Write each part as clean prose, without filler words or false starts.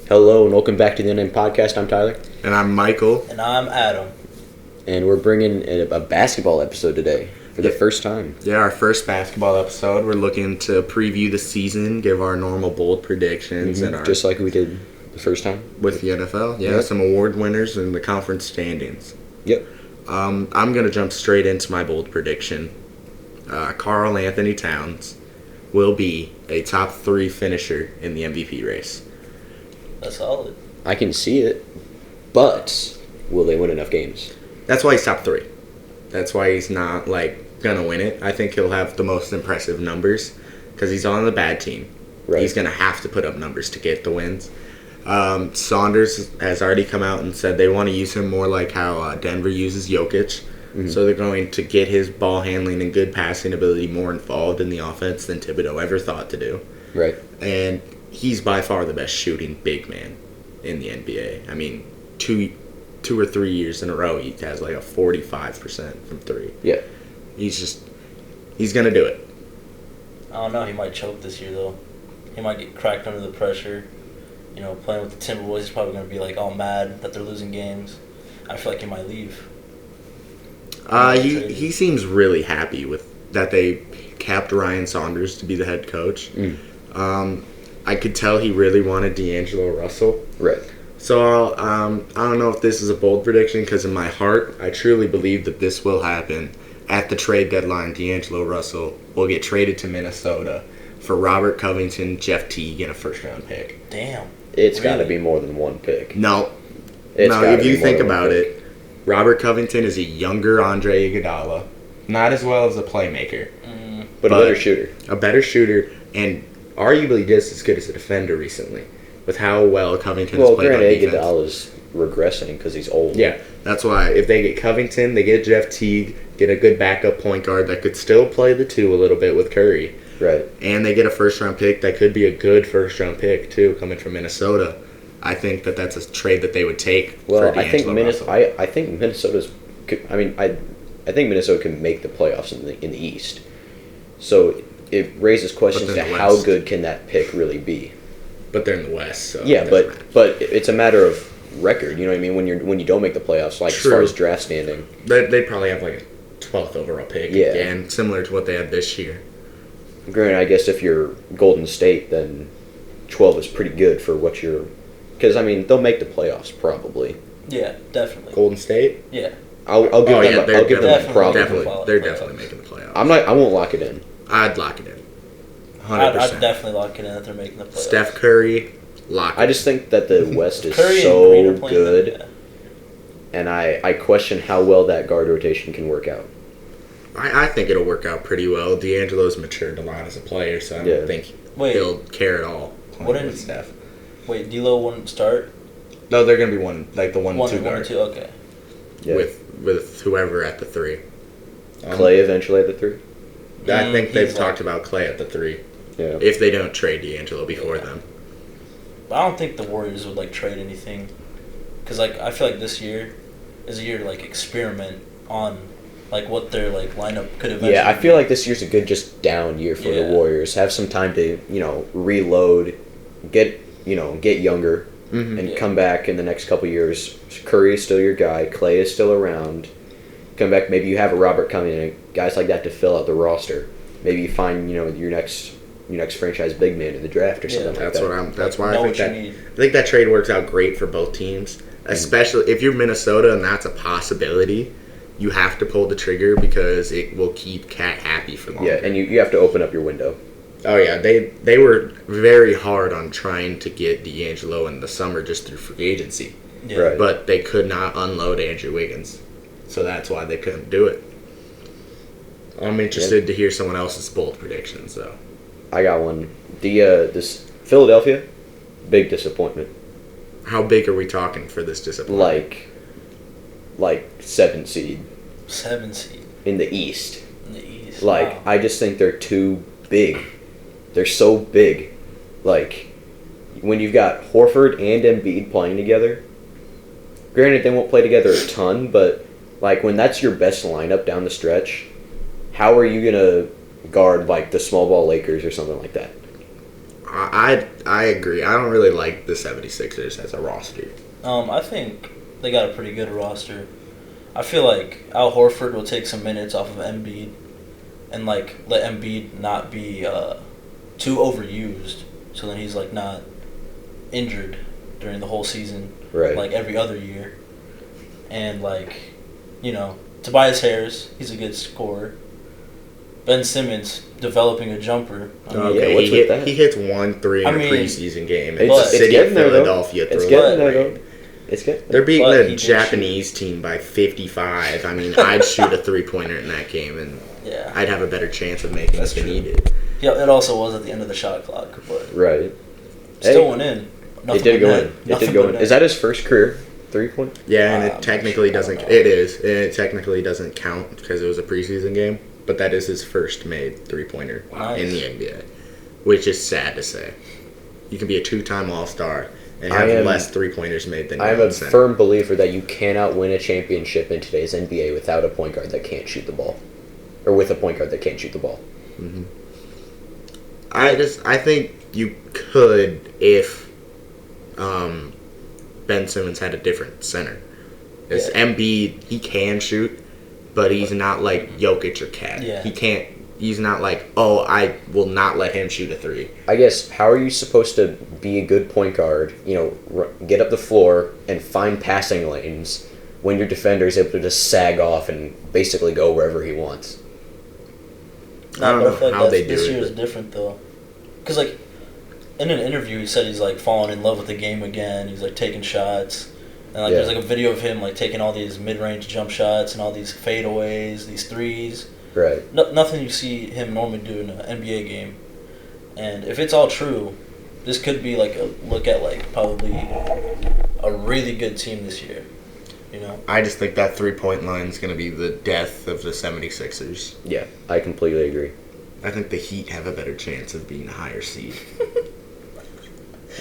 Hello and welcome back to the Unnamed Podcast. I'm Tyler. And I'm Michael. And I'm Adam. And we're bringing a basketball episode today for the first time. Yeah, our first basketball episode. We're looking to preview the season, give our normal bold predictions. And our, just like we did the first time. With the NFL. Yeah, some award winners and the conference standings. Yep. I'm going to jump straight into my bold prediction. Karl Anthony Towns will be a top 3 finisher in the MVP race. That's solid. I can see it, but will they win enough games? That's why he's top 3. That's why he's not, gonna win it. I think he'll have the most impressive numbers because he's on the bad team. Right. He's gonna have to put up numbers to get the wins. Saunders has already come out and said they want to use him more like how Denver uses Jokic. Mm-hmm. So they're going to get his ball handling and good passing ability more involved in the offense than Thibodeau ever thought to do. Right. And he's by far the best shooting big man in the NBA. I mean, two or 3 years in a row, he has a 45% from 3. Yeah. He's going to do it. I don't know. He might choke this year, though. He might get cracked under the pressure. Playing with the Timberwolves, he's probably going to be, all mad that they're losing games. I feel like he might leave. He seems really happy with that they capped Ryan Saunders to be the head coach. I could tell he really wanted D'Angelo Russell. Right. So I don't know if this is a bold prediction because in my heart, I truly believe that this will happen. At the trade deadline, D'Angelo Russell will get traded to Minnesota for Robert Covington, Jeff Teague, and a first-round pick. Damn. It's got to be more than one pick. No. If you think about it, Robert Covington is a younger Andre Iguodala. Not as well as a playmaker. But a better shooter. A better shooter, and arguably just as good as a defender recently, with how well Covington has played on defense. Well, Iguodala's regressing because he's old. Yeah, that's why. If they get Covington, they get Jeff Teague, get a good backup point guard that could still play the 2 a little bit with Curry. Right. And they get a first-round pick that could be a good first-round pick, too, coming from Minnesota. I think that's a trade that they would take for D'Angelo Russell. I think Minnesota's... I think Minnesota can make the playoffs in the East. So it raises questions to how good can that pick really be. But they're in the West, so... Yeah, but it's a matter of record, you know what I mean? When you don't make the playoffs, as far as draft standing. They'd probably have a 12th overall pick again, similar to what they had this year. Granted, I guess if you're Golden State, then 12 is pretty good for what you're... Because, they'll make the playoffs, probably. Yeah, definitely. Golden State? Yeah. I'll give them a problem. They're definitely making the playoffs. I won't lock it in. I'd lock it in. 100%. I'd definitely lock it in that they're making the playoffs. Steph Curry, lock it in. I just think that the West is Curry so and Green good, and I question how well that guard rotation can work out. I think it'll work out pretty well. D'Angelo's matured a lot as a player, so I don't think he'll care at all with Steph. Wait, D'Lo wouldn't start? No, they're going to be the 1-2 guard. 1-2, okay. Yeah. With whoever at the 3. Clay eventually at the 3? I think they've talked about Clay at the 3. Yeah. If they don't trade D'Angelo before them. I don't think the Warriors would trade anything. Because I feel like this year is a year to experiment on what their lineup could eventually I feel like this year's a good just down year for the Warriors. Have some time to, reload, get younger, and come back in the next couple years. Curry is still your guy. Clay is still around. Come back, maybe you have a Robert Covington, guys like that to fill out the roster. Maybe you find, your next franchise big man in the draft or something like that. That's why I think that trade works out great for both teams. Especially if you're Minnesota and that's a possibility, you have to pull the trigger because it will keep Cat happy for longer. Yeah, and you have to open up your window. Oh yeah, they were very hard on trying to get D'Angelo in the summer just through free agency. Yeah. Right. But they could not unload Andrew Wiggins. So that's why they couldn't do it. I'm interested to hear someone else's bold predictions, though. I got one. This Philadelphia, big disappointment. How big are we talking for this disappointment? Like 7 seed. 7 seed. In the East. Wow. I just think they're too big. They're so big. When you've got Horford and Embiid playing together, granted they won't play together a ton, but when that's your best lineup down the stretch, how are you going to guard the small ball Lakers or something like that? I agree. I don't really like the 76ers as a roster. I think they got a pretty good roster. I feel like Al Horford will take some minutes off of Embiid and like let Embiid not be too overused, so then he's like not injured during the whole season, Right. like every other year. And like, Tobias Harris, he's a good scorer. Ben Simmons developing a jumper. Okay, what's with that? he hits 1-3 in a mean, preseason game. It's It's City of getting there, though. Philadelphia. It's through getting the there, rain. though. It's getting They're beating But a he did Japanese team by 55. I mean, I'd shoot a 3-pointer in that game, and Yeah. I'd have a better chance of making That's it than true. he did. Yeah, it also was at the end of the shot clock, but Right. still went in. It did go in. It did go in. Is that his first career 3-point? Yeah, and I'm it not technically sure. I doesn't. don't know. It is. And it technically doesn't count because it was a preseason game. But that is his first made 3-pointer Nice. in the NBA, which is sad to say. You can be a 2-time All-Star and I have am- less 3-pointers made than I am your a own center. firm believer that you cannot win a championship in today's NBA without a point guard that can't shoot the ball. Or with a point guard that can't shoot the ball. I think you could if Ben Simmons had a different center. It's Yeah. Embiid, he can shoot, but he's not like Jokic or Cat. Yeah. He can't. He's not like, oh, I will not let him shoot a 3. I guess, how are you supposed to be a good point guard, get up the floor and find passing lanes when your defender is able to just sag off and basically go wherever he wants? I don't but know feel how they this do year it, is different though, because like in an interview he said he's like falling in love with the game again. He's like taking shots, and like Yeah. there's like a video of him like taking all these mid-range jump shots and all these fadeaways, these threes. Right. Nothing you see him normally do in an NBA game. And if it's all true, this could be like a look at like probably a really good team this year. I just think that 3-point line is going to be the death of the 76ers. Yeah, I completely agree. I think the Heat have a better chance of being a higher seed.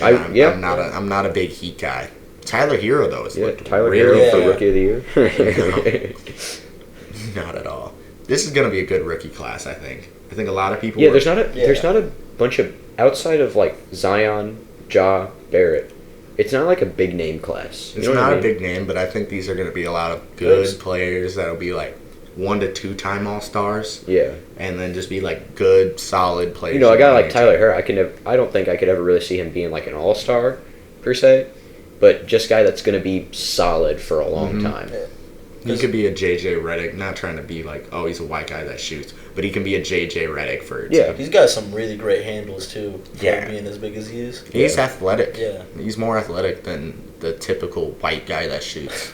I'm not a big Heat guy. Tyler Hero though is looked Tyler really Hero for Yeah. Rookie of the Year. not at all. This is going to be a good rookie class, I think. I think a lot of people. Yeah, were- there's not a bunch of outside of like Zion, Ja, Barrett. It's not like a big name class. You It's know what not I a mean? big name, but I think these are going to be a lot of good Yes. players that'll be like 1 to 2-time All-Stars, Yeah, and then just be like good, solid players. I in got the like NBA. Tyler Hero. I don't think I could ever really see him being like an all-star per se, but just guy that's going to be solid for a long time. He could be a JJ Redick, not trying to be like, oh, he's a white guy that shoots, but he can be a JJ Redick for a Yeah. team. He's got some really great handles too. For Yeah. being as big as he is. He's athletic. Yeah. He's more athletic than the typical white guy that shoots.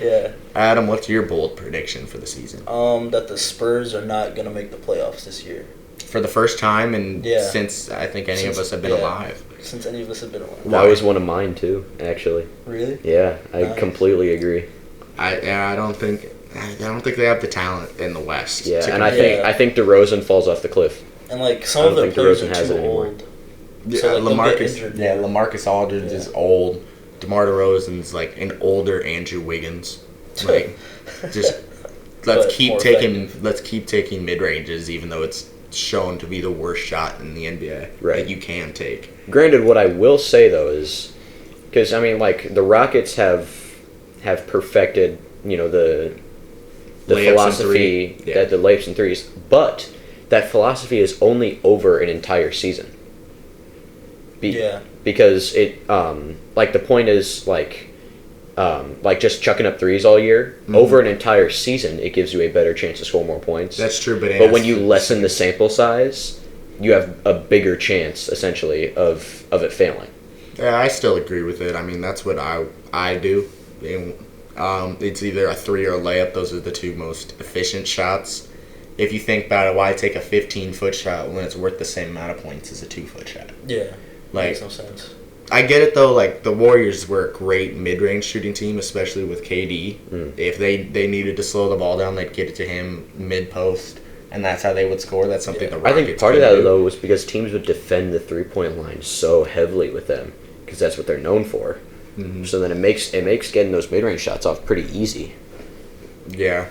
Yeah. Adam, what's your bold prediction for the season? That the Spurs are not gonna make the playoffs this year. For the first time, and Yeah. since I think any Since- of us have been yeah. alive. Since any of us have been alive. That was one of mine too, actually. Really? Yeah, I Nice. completely agree. I don't think they have the talent in the West. Yeah, to and I compete. think DeRozan falls off the cliff. And like I some don't of their think players DeRozan are has too it anymore. old. Yeah, So, like, they'll get LaMarcus. injured. Yeah, LaMarcus Aldridge Yeah. is old. DeMar DeRozan's like an older Andrew Wiggins. Like, just But let's keep more taking mid ranges, even though it's shown to be the worst shot in the NBA Right. that you can take. Granted, what I will say though is, because I mean, like the Rockets have perfected, the Layups and philosophy three. Yeah. that the layups and threes, but that philosophy is only over an entire season. Yeah. Because it, like the point is like just chucking up threes all year over an entire season, it gives you a better chance to score more points. That's true, but But when you lessen the sample size, you have a bigger chance, essentially, of it failing. yeah, I still agree with it. I mean, that's what I do. And, it's either a 3 or a layup. Those are the two most efficient shots. If you think about it, why take a 15-foot shot when it's worth the same amount of points as a 2-foot shot? Yeah. Like, Makes no sense. I get it though. Like the Warriors were a great mid-range shooting team, especially with KD. If they needed to slow the ball down, they'd get it to him mid-post, and that's how they would score. That's something the I Rockets think part of couldn't that, do. though, was because teams would defend the three-point line so heavily with them, because that's what they're known for. So then it makes getting those mid-range shots off pretty easy. Yeah.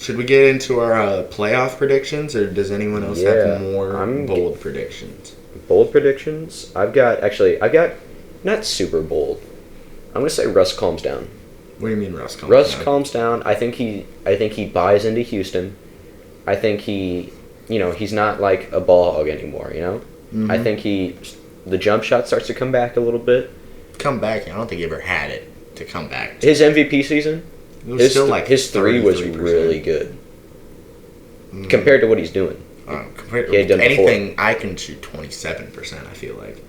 Should we get into our playoff predictions, or does anyone else have more bold predictions? Bold predictions? I've got not super bold. I'm gonna say Russ calms down. What do you mean Russ calms down? Russ calms down. I think he buys into Houston. I think he's not like a ball hog anymore. Mm-hmm. I think the jump shot starts to come back a little bit. Come back? I don't think he ever had it to come back. His MVP season. It was still like his three was really good compared to what he's doing. Compared to anything, before. I can shoot 27%. I feel like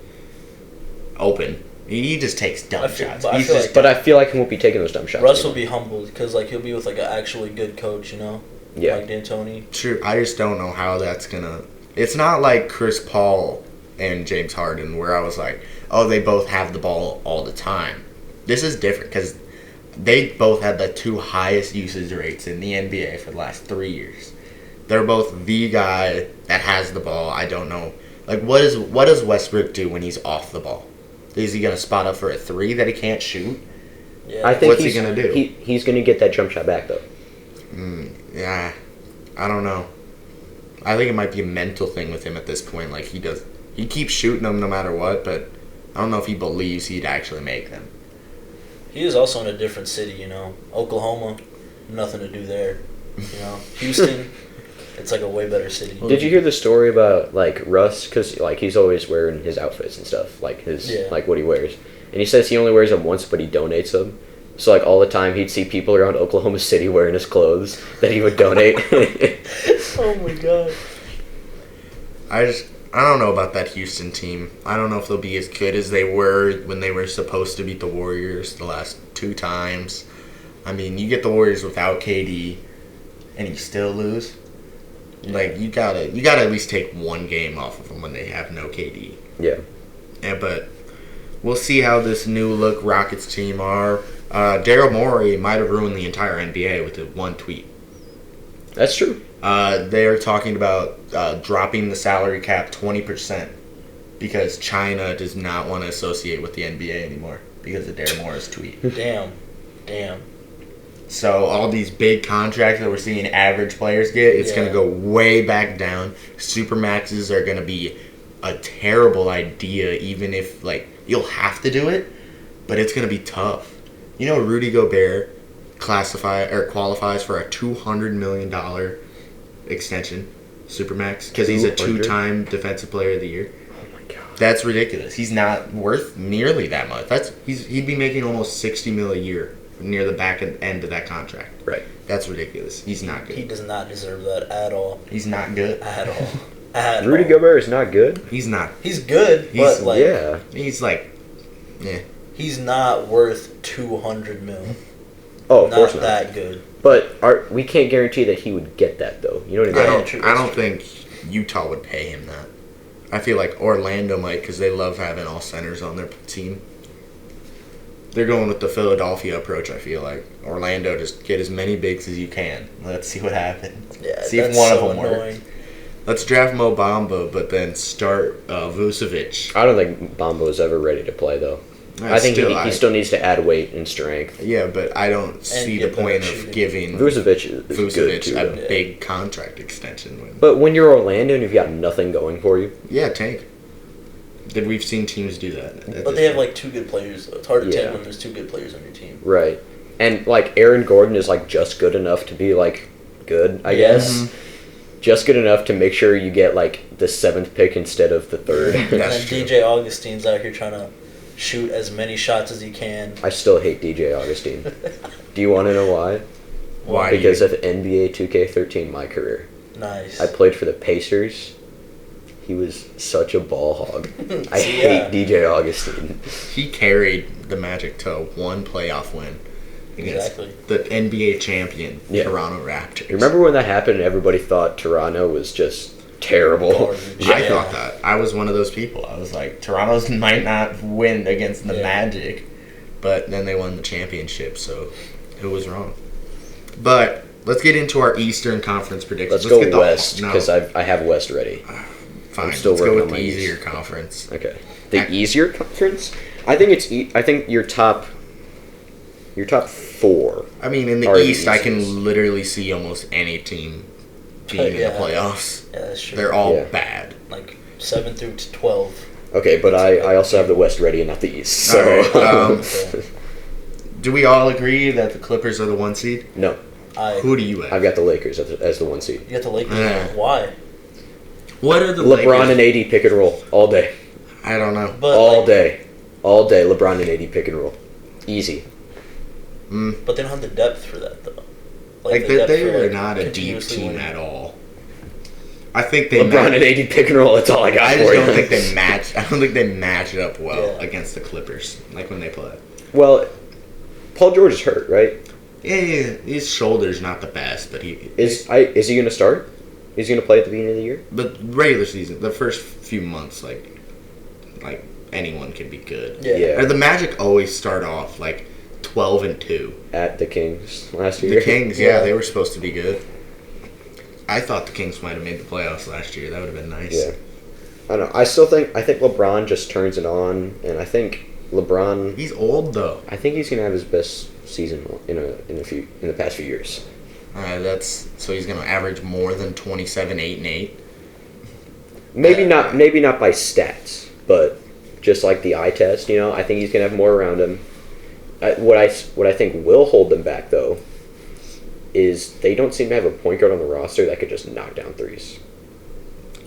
open. He just takes dumb shots. But I feel like he won't be taking those dumb shots. Russ will be humbled because he'll be with an actually good coach, Yeah. Like D'Antoni. True. I just don't know how that's gonna. It's not like Chris Paul and James Harden, where I was like, oh, they both have the ball all the time. This is different because they both had the 2 highest usage rates in the NBA for the last 3 years. They're both the guy that has the ball. I don't know. Like, what does Westbrook do when he's off the ball? Is he going to spot up for a 3 that he can't shoot? Yeah. I think What's he going to do? He's going to get that jump shot back, though. Yeah. I don't know. I think it might be a mental thing with him at this point. Like, he keeps shooting them no matter what, but I don't know if he believes he'd actually make them. He is also in a different city, Oklahoma, nothing to do there. Houston, it's like a way better city. Did you hear the story about Russ? Because he's always wearing his outfits and stuff, what he wears, and he says he only wears them once, but he donates them. So all the time he'd see people around Oklahoma City wearing his clothes that he would donate. Oh my god! I don't know about that Houston team. I don't know if they'll be as good as they were when they were supposed to beat the Warriors the last 2 times. I mean, you get the Warriors without KD, and you still lose. Like, you gotta at least take 1 game off of them when they have no KD. Yeah. Yeah, but we'll see how this new look Rockets team are. Daryl Morey might have ruined the entire NBA with 1 tweet. That's true. They are talking about dropping the salary cap 20% because China does not want to associate with the NBA anymore because of Daryl Morey's tweet. Damn. So all these big contracts that we're seeing average players get, it's going to go way back down. Supermaxes are going to be a terrible idea, even if you'll have to do it, but it's going to be tough. Rudy Gobert qualifies for a $200 million extension, Supermax, because he's a 2-time Defensive Player of the Year. Oh my god, that's ridiculous. He's not worth nearly that much. He'd be making almost $60 million a year near the back end of that contract. Right. That's ridiculous. He's not good. He does not deserve that at all. He's not good at all. Rudy Gobert is not good. He's not. He's good, but He's yeah. He's not worth $200 million. Oh, of course not. That good. But we can't guarantee that he would get that, though. You know what I mean? I don't think Utah would pay him that. I feel like Orlando might because they love having all centers on their team. They're going with the Philadelphia approach, I feel like. Orlando, just get as many bigs as you can. Let's see what happens. Yeah, see if one of them works. Let's draft Mo Bamba, but then start Vucevic. I don't think Bamba is ever ready to play, though. I think he still needs to add weight and strength. Yeah, but I don't see the point of giving Vucevic a big contract extension. But when you're Orlando and you've got nothing going for you, tank. We've seen teams do that. But they have 2 good players. Though. It's hard to tank when there's 2 good players on your team. Right, and Aaron Gordon is just good enough to be good, I guess. Mm-hmm. Just good enough to make sure you get the 7th pick instead of the 3rd. And DJ Augustine's out here trying to shoot as many shots as he can. I still hate DJ Augustine. Do you want to know why? Why? Because of NBA 2K13, my career. Nice. I played for the Pacers. He was such a ball hog. I hate DJ Augustine. He carried the Magic to 1 playoff win against the NBA champion, Toronto Raptors. Remember when that happened and everybody thought Toronto was just terrible? I thought that. I was one of those people. I was like, Toronto might not win against the Magic, but then they won the championship, so who was wrong? But let's get into our Eastern Conference predictions. Let's go West, because I have West ready. Fine, let's go with the easier conference. Okay. The easier conference? I think your top 4. I mean, in the Or the East, I can East. literally see almost any team being in the playoffs. Yeah, that's true. They're all Yeah. bad. like 7 through 12. Okay, but I also have the West ready and not the East. So Alright, do we all agree that the Clippers are the 1 seed? no, Who do you have? I've got the Lakers as the 1 seed. You got the Lakers. Yeah. Why? What are the LeBron Lakers? and AD pick and roll all day, I don't know. But all day. LeBron and AD pick and roll, easy. But they don't have the depth for that though. Like the depth they for, are like, not a deep continuously team winning. at all. I think they LeBron and AD pick and roll. That's all I got I for just you. don't think they match. I don't think they match up well Yeah. against the Clippers, like when they play. Well, Paul George is hurt, right? Yeah, his shoulder's not the best, but Is he going to start? Is he going to play at the beginning of the year? the regular season, the first few months, like anyone can be good. Yeah. Or the Magic always start off like 12-2. At the Kings last year. The Kings, Yeah. they were supposed to be good. I thought the Kings might have made the playoffs last year. That would have been nice. Yeah. I don't know. I think LeBron just turns it on, and I think LeBron. He's old though. I think he's gonna have his best season in the past few years. So he's gonna average more than 27, 8, and 8. Maybe not by stats, but just like the eye test. I think he's gonna have more around him. What I think will hold them back though is they don't seem to have a point guard on the roster that could just knock down threes.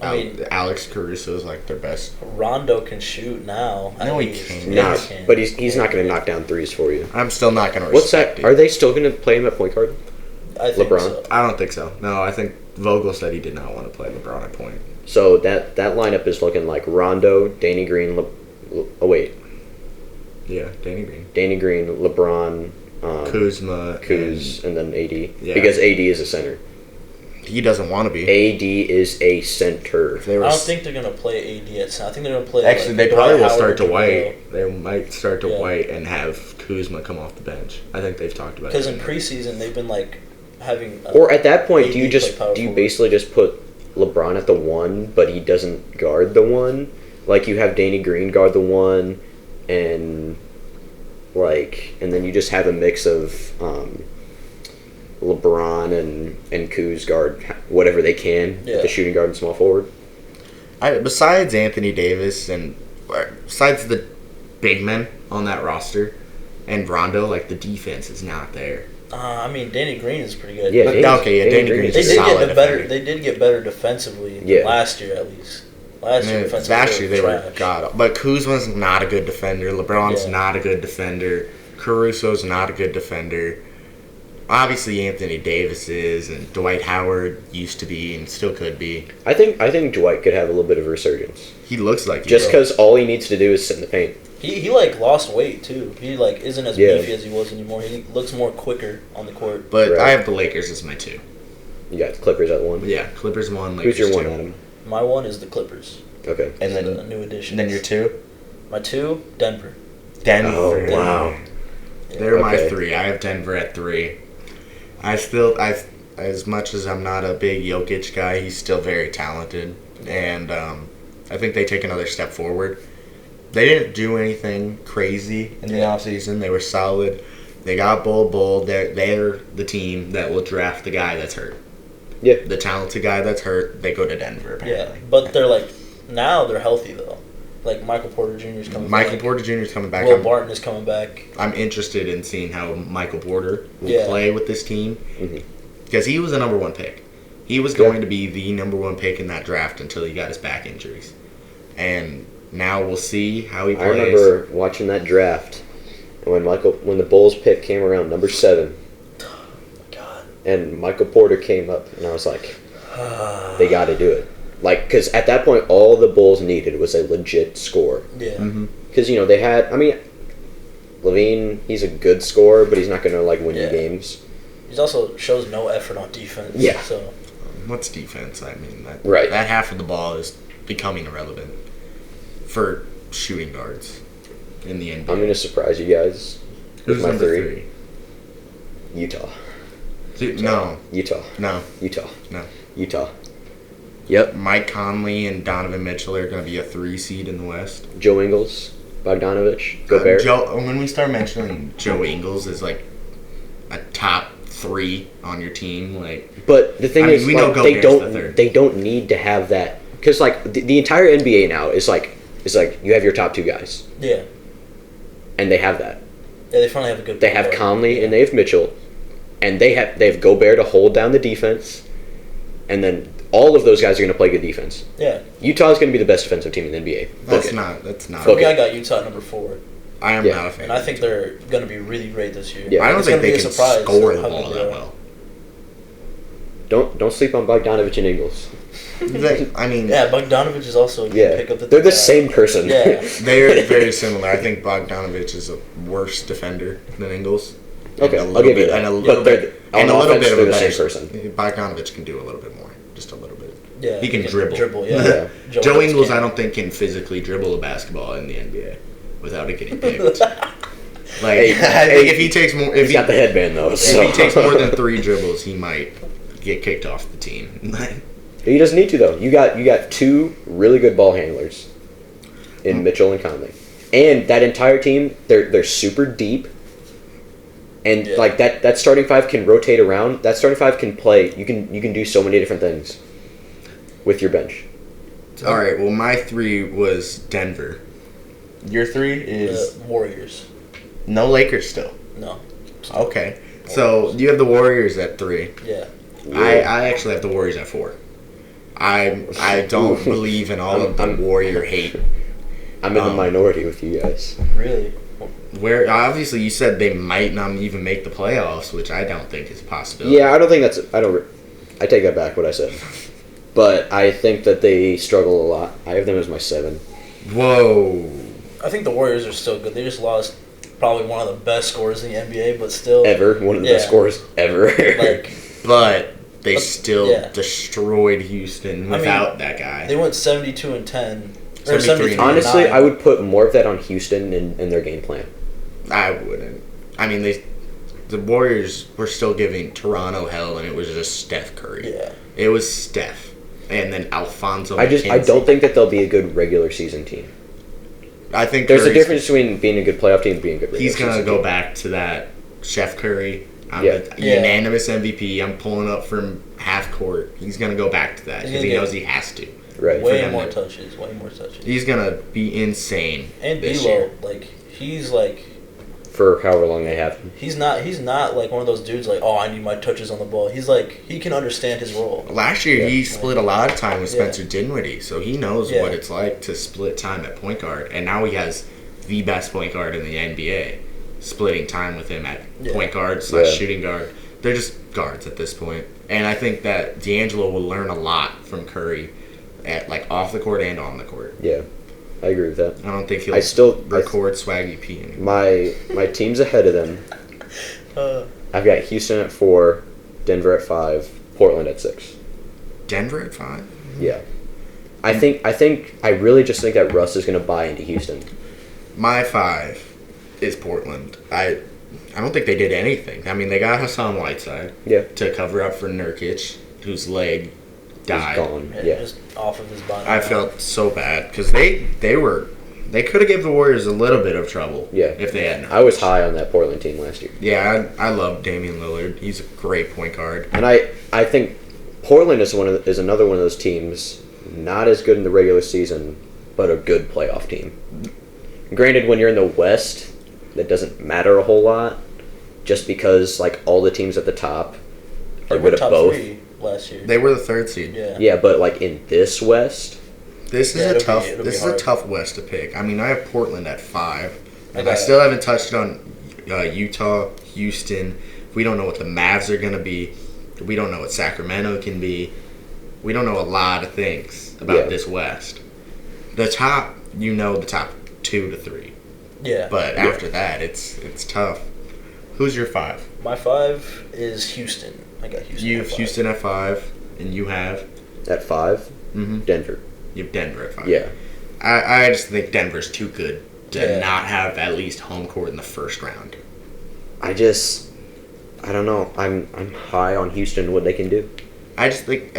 I mean, Alex Caruso is like their best. Rondo can shoot now. No, he at least. can't. Yeah, Not, he can. but he's not going to knock down threes for you. I'm still not gonna What's respect that? it. Are they still going to play him at point guard? I think LeBron? so. I don't think so. No, I think Vogel said he did not want to play LeBron at point. So that lineup is looking like Rondo, Danny Green. Yeah, Danny Green, Danny Green, LeBron, Kuzma, Kuz, and then AD. Yeah. Because AD is a center. he doesn't want to be. AD is a center. If they were I don't s- think they're gonna play AD at center. I think they're gonna play. Actually, like, they Dwight probably will Howard start to and White. They might start to Yeah. White and have Kuzma come off the bench. I think they've talked about it. Because in preseason they've been like having. Or at that point, do AD you play power forward. basically just put LeBron at the 1, but he doesn't guard the 1? Like you have Danny Green guard the 1, and then you just have a mix of LeBron and Kuz guard whatever they can Yeah. at the shooting guard and small forward. Besides Anthony Davis and besides the big men on that roster and Rondo, like the defense is not there. I mean, Danny Green is pretty good. Yeah, But Danny Green's they a did solid get better. defender. They did get better defensively Yeah. last year, at least. Last year, defensively, Last year they were trash. god. But Kuzma's not a good defender. LeBron's Yeah. not a good defender. Caruso's not a good defender. Obviously Anthony Davis is, and Dwight Howard used to be and still could be. I think Dwight could have a little bit of a resurgence He looks like he just will. because all he needs to do is sit in the paint. He like lost weight too. He like isn't as Yeah. beefy as he was anymore. He looks more quicker on the court. But Right. I have the Lakers as my 2. You got the Clippers at 1. Yeah, Clippers 1, Lakers Who's your 1, 2. Adam? My one is the Clippers. Okay. And The then new addition. your 2? My 2, Denver. Denver. Oh wow. They're my Okay. 3. I have Denver at 3. As much as I'm not a big Jokic guy, he's still very talented, and I think they take another step forward. They didn't do anything crazy in the offseason. They were solid. They got Bull. They're the team that will draft the guy that's hurt. Yeah. The talented guy that's hurt, they go to Denver, Yeah, apparently. but they're like now they're healthy though. Like Michael Porter Jr. is coming Michael back. Porter Jr. is coming back. Will Barton is coming back. I'm interested in seeing how Michael Porter will Yeah. play with this team. Mhm. Because he was a number 1 pick. He was going to be the number 1 pick in that draft until he got his back injuries. And now we'll see how he I plays. remember watching that draft, and when the Bulls pick came around, number 7, God. and Michael Porter came up, and I was like, they got to do it. Like, because at that point, all the Bulls needed was a legit score. Yeah. Mm-hmm. Because they had, Levine, he's a good scorer, but he's not going to win you Yeah. games. He also shows no effort on defense. Yeah. So What's defense? I mean, Right. that half of the ball is becoming irrelevant for shooting guards in the NBA. I'm going to surprise you guys with Who's my number 3. Utah. No, Utah. no. Utah. Yep. Mike Conley and Donovan Mitchell are going to be a 3 seed in the West. Joe Ingles, Bogdanovich, Gobert. When we start mentioning Joe Ingles as a top 3 on your team. But the thing is, we know they don't need to have that because the entire NBA now is like you have your top 2 guys. Yeah. And they have that. Yeah, they finally have a good. They have Conley and they have Mitchell, and they have Gobert to hold down the defense, and then all of those guys are going to play good defense. Yeah. Utah's going to be the best defensive team in the NBA. That's not. For me, I got Utah number 4. I am not a fan. And I think they're going to be really great this year. Yeah. I don't think they can score the ball that well. Don't sleep on Bogdanovich and Ingles. Yeah, Bogdanovich is also a good pick up. They're the same person. Yeah. They're very similar. I think Bogdanovich is a worse defender than Ingles. Okay, I'll give you that. And a little bit of a the better same person. Bogdanovich can do a little bit more. Just a little bit. Yeah, he can dribble. Yeah. Joe Ingles, I don't think, can physically dribble a basketball in the NBA without it getting picked. I think if he takes more, he's got the headband though. If he takes more than 3 dribbles, he might get kicked off the team. He doesn't need to though. You got 2 really good ball handlers in Mitchell and Conley, and that entire team they're super deep. And that starting 5 can rotate around. That starting 5 can play. You can do so many different things with your bench. All right. Well, my 3 was Denver. Your 3 is Warriors. No Lakers still. No. Okay. Warriors. So you have the Warriors at 3. Yeah. I actually have the Warriors at 4. I don't believe in all of the Warrior hate. I'm in the minority with you guys. Really? Where obviously you said they might not even make the playoffs, which I don't think is a possibility. Yeah, I don't think that's. I take that back. What I said, but I think that they struggle a lot. I have them as my 7. Whoa. I think the Warriors are still good. They just lost probably one of the best scorers in the NBA, but still one of the best scorers ever. But they still destroyed Houston without that guy. They went 72-10. 73. Honestly, I would put more of that on Houston and their game plan. I wouldn't. I mean, the Warriors were still giving Toronto hell, and it was just Steph Curry. Yeah. It was Steph, and then Alfonso. I don't think that they'll be a good regular season team. I think there's a difference between being a good playoff team and being a good regular season team. He's gonna go back to that Chef Curry. I'm the unanimous MVP. I'm pulling up from half court. He's gonna go back to that because he knows he has to. Right. Way more touches. He's gonna be insane. And D'Lo, he's for however long they have him. He's not like one of those dudes I need my touches on the ball. He's he can understand his role. Last year he split a lot of time with Spencer Dinwiddie, so he knows what it's like to split time at point guard. And now he has the best point guard in the NBA, splitting time with him at point guard / shooting guard. They're just guards at this point. And I think that D'Angelo will learn a lot from Curry at off the court and on the court. Yeah. I agree with that. I don't think he'll record Swaggy P anymore. My team's ahead of them. I've got Houston at 4, Denver at 5, Portland at 6. Denver at 5? Yeah. I really just think that Russ is going to buy into Houston. My 5 is Portland. I don't think they did anything. I mean, they got Hassan Whiteside to cover up for Nurkic, whose leg died. Gone. Just off of his body. I felt so bad because they could have given the Warriors a little bit of trouble. If they had. I was high on that Portland team last year. Yeah, I love Damian Lillard. He's a great point guard. And I think Portland is another one of those teams not as good in the regular season, but a good playoff team. Granted, when you're in the West, that doesn't matter a whole lot, just because all the teams at the top are good at both. 3 last year. They were the 3rd seed. Yeah, but in this West, this is a tough West to pick. I mean, I have Portland at 5, and I still haven't touched on Utah, Houston. We don't know what the Mavs are gonna be. We don't know what Sacramento can be. We don't know a lot of things about this West. The top 2 to 3. Yeah. But after that, it's tough. Who's your 5? My 5 is Houston. I got Houston. You have Houston at 5, and you have at 5, Denver. You have Denver at 5. Yeah. I just think Denver's too good to not have at least home court in the first round. I don't know. I'm high on Houston, what they can do. I just think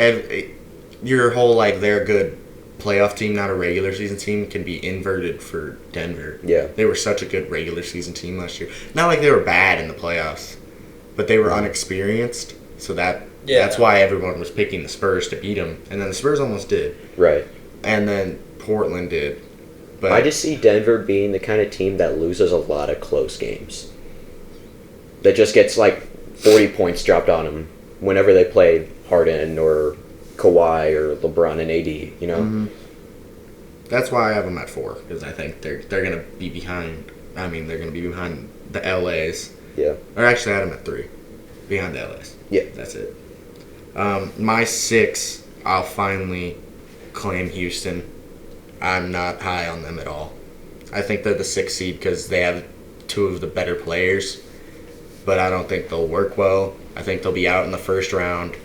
your whole they're a good playoff team, not a regular season team, can be inverted for Denver. Yeah. They were such a good regular season team last year. Not like they were bad in the playoffs. but they were unexperienced, so that's why everyone was picking the Spurs to beat them, and then the Spurs almost did. Right. And then Portland did. But I just see Denver being the kind of team that loses a lot of close games. That just gets like 40 points dropped on them whenever they play Harden or Kawhi or LeBron and AD, you know? Mm-hmm. That's why I have them at 4, because I think they're going to be behind. I mean, they're going to be behind the LAs. Yeah. Or actually, I had them at 3, behind the LAs. Yeah. That's it. My 6, I'll finally claim Houston. I'm not high on them at all. I think they're the 6th seed because they have 2 of the better players, but I don't think they'll work well. I think they'll be out in the first round,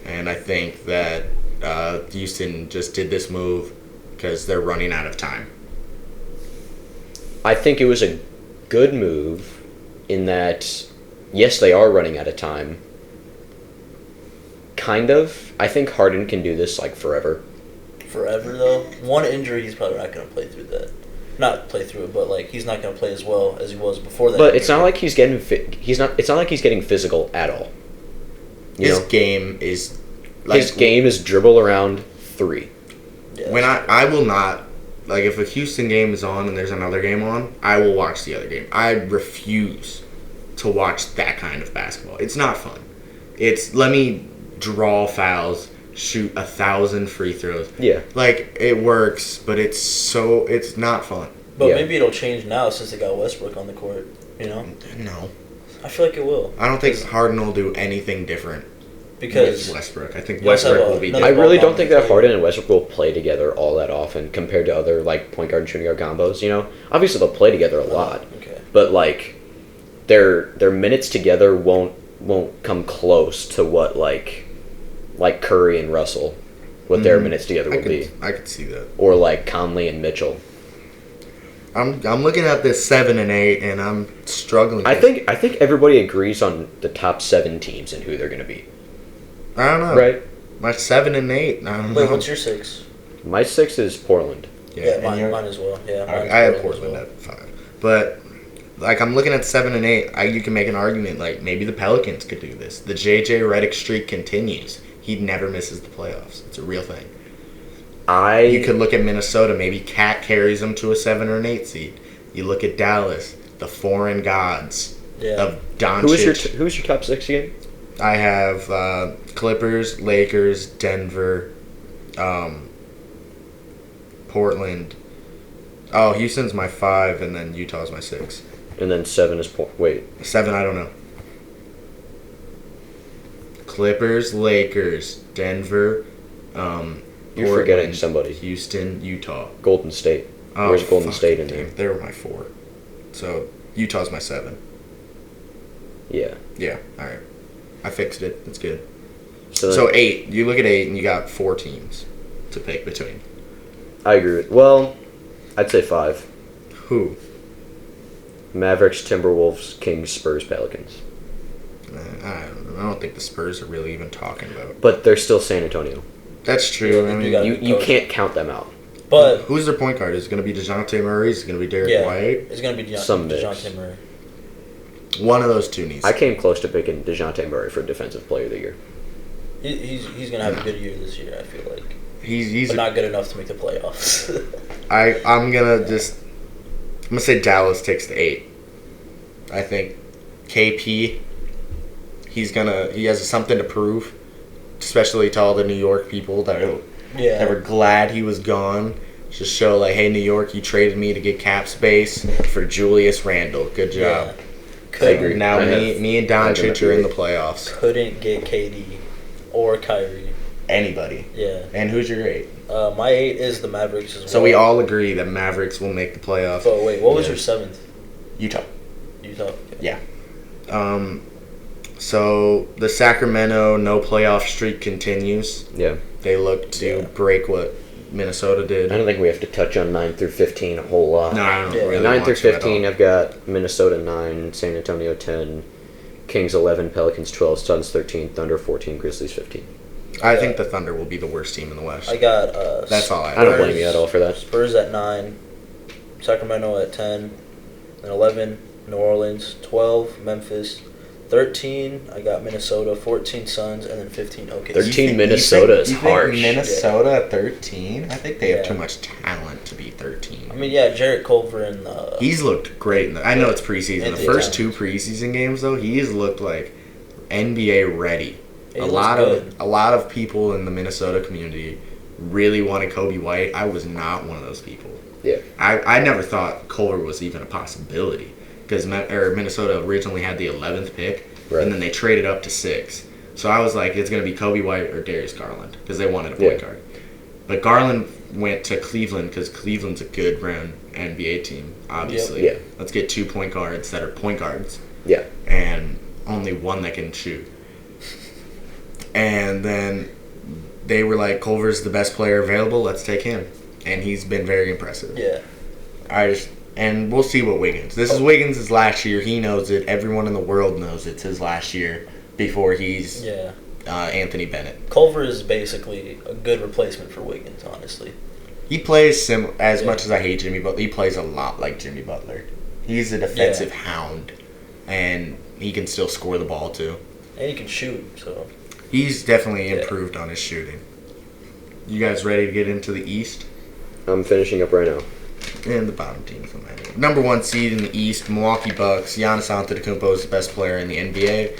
and I think that Houston just did this move because they're running out of time. I think it was a good move in that, yes, they are running out of time. Kind of. I think Harden can do this like forever. Forever though. One injury, he's probably not going to play through that. Not play through it, but like he's not going to play as well as he was before that. But it's not like he's getting It's not like he's getting physical at all. His game is his game is dribble around 3. Yeah, when I will not, like, if a Houston game is on and there's another game on, I will watch the other game. I refuse to watch that kind of basketball. It's not fun. It's let me draw fouls, shoot 1,000 free throws. Yeah. Like, it works, but it's not fun. But maybe it'll change now since they got Westbrook on the court, you know? No. I feel like it will. I don't think Harden will do anything different because with Westbrook. I think you also Westbrook have will be another I different. really don't think that Harden and Westbrook will play together all that often compared to other like point guard and shooting guard combos, you know? Obviously they'll play together a lot. Okay. But like their minutes together won't come close to what like Curry and Russell, what their minutes together will be. I could see that. Or like Conley and Mitchell. I'm looking at this 7 and 8, and I'm struggling. I think everybody agrees on the top 7 teams and who they're going to be. I don't know. Right? My 7 and 8. I don't know. Wait, what's your 6? My 6 is Portland. Yeah, mine as well. Yeah, I have Portland at 5. But like I'm looking at 7 and 8, you can make an argument like maybe the Pelicans could do this. The JJ Redick streak continues. He never misses the playoffs. It's a real thing. You could look at Minnesota. Maybe Cat carries them to a 7 or an 8 seed. You look at Dallas, the foreign gods of Doncic. Who's your top 6 again? I have Clippers, Lakers, Denver, Portland. Oh, Houston's my 5, and then Utah's my 6. And then 7 is 7, I don't know. Clippers, Lakers, Denver, You're Portland, forgetting somebody. Houston, Utah. Golden State. Oh, Where's Golden State in there? They were my 4. So Utah's my 7. Yeah. Yeah, all right. I fixed it. It's good. So 8. You look at 8 and you got 4 teams to pick between. I agree with. Well, I'd say 5. Who? Mavericks, Timberwolves, Kings, Spurs, Pelicans. I don't think the Spurs are really even talking about. But they're still San Antonio. That's true. Yeah, I mean, you can't count them out. But who's their point guard? Is it going to be DeJounte Murray? Is it going to be Derek White? It's going to be Some mix. DeJounte Murray. One of those two needs. I came close to picking DeJounte Murray for Defensive Player of the Year. He's going to have a good year this year, I feel like. He's but not good enough to make the playoffs. I'm going to say Dallas takes the 8. I think KP, he has something to prove, especially to all the New York people that were glad he was gone. Just show like, hey, New York, you traded me to get cap space for Julius Randle. Good job. I agree. Now me and Doncic are in the playoffs. Couldn't get KD or Kyrie. Anybody. Yeah. And who's your 8? My 8 is the Mavericks as well. So we all agree that Mavericks will make the playoffs. But wait, what was your 7th? Utah. Okay. Yeah. So the Sacramento no playoff streak continues. Yeah. They look to break what Minnesota did. I don't think we have to touch on 9 through 15 a whole lot. No, I don't really 9 want through to at 15, all. I've got Minnesota 9, San Antonio 10, Kings 11, Pelicans 12, Suns 13, Thunder 14, Grizzlies 15. I think the Thunder will be the worst team in the West. I got That's all I don't blame you at all for that. Spurs at 9, Sacramento at 10, and 11, New Orleans, 12, Memphis, 13, I got Minnesota. 14, Suns, and then 15, OKC. 13 Minnesota is harsh. Minnesota at 13? I think they have Yeah. too much talent to be 13. I mean, yeah, Jarrett Culver and He's looked great. I know it's preseason. And The the first Towns. 2 preseason games, though, he's looked like NBA ready. He A looks lot good. of people in the Minnesota community really wanted Kobe White. I was not one of those people. Yeah. I never thought Culver was even a possibility because Minnesota originally had the 11th pick, Right. and then they traded up to 6. So I was like, it's going to be Kobe White or Darius Garland because they wanted a point guard. But Garland went to Cleveland because Cleveland's a good run NBA team, obviously. Yep. Yeah. Let's get 2 point guards that are point guards. Yeah. And only one that can shoot. And then they were like, Culver's the best player available, let's take him. And he's been very impressive. Yeah. And we'll see what Wiggins. This is Wiggins' last year. He knows it. Everyone in the world knows it's his last year before he's Anthony Bennett. Culver is basically a good replacement for Wiggins, honestly. He plays as much as I hate Jimmy Butler. He plays a lot like Jimmy Butler. He's a defensive hound, and he can still score the ball too. And he can shoot, so. He's definitely improved on his shooting. You guys ready to get into the East? I'm finishing up right now. And the bottom teams. Number 1 seed in the East, Milwaukee Bucks. Giannis Antetokounmpo is the best player in the NBA.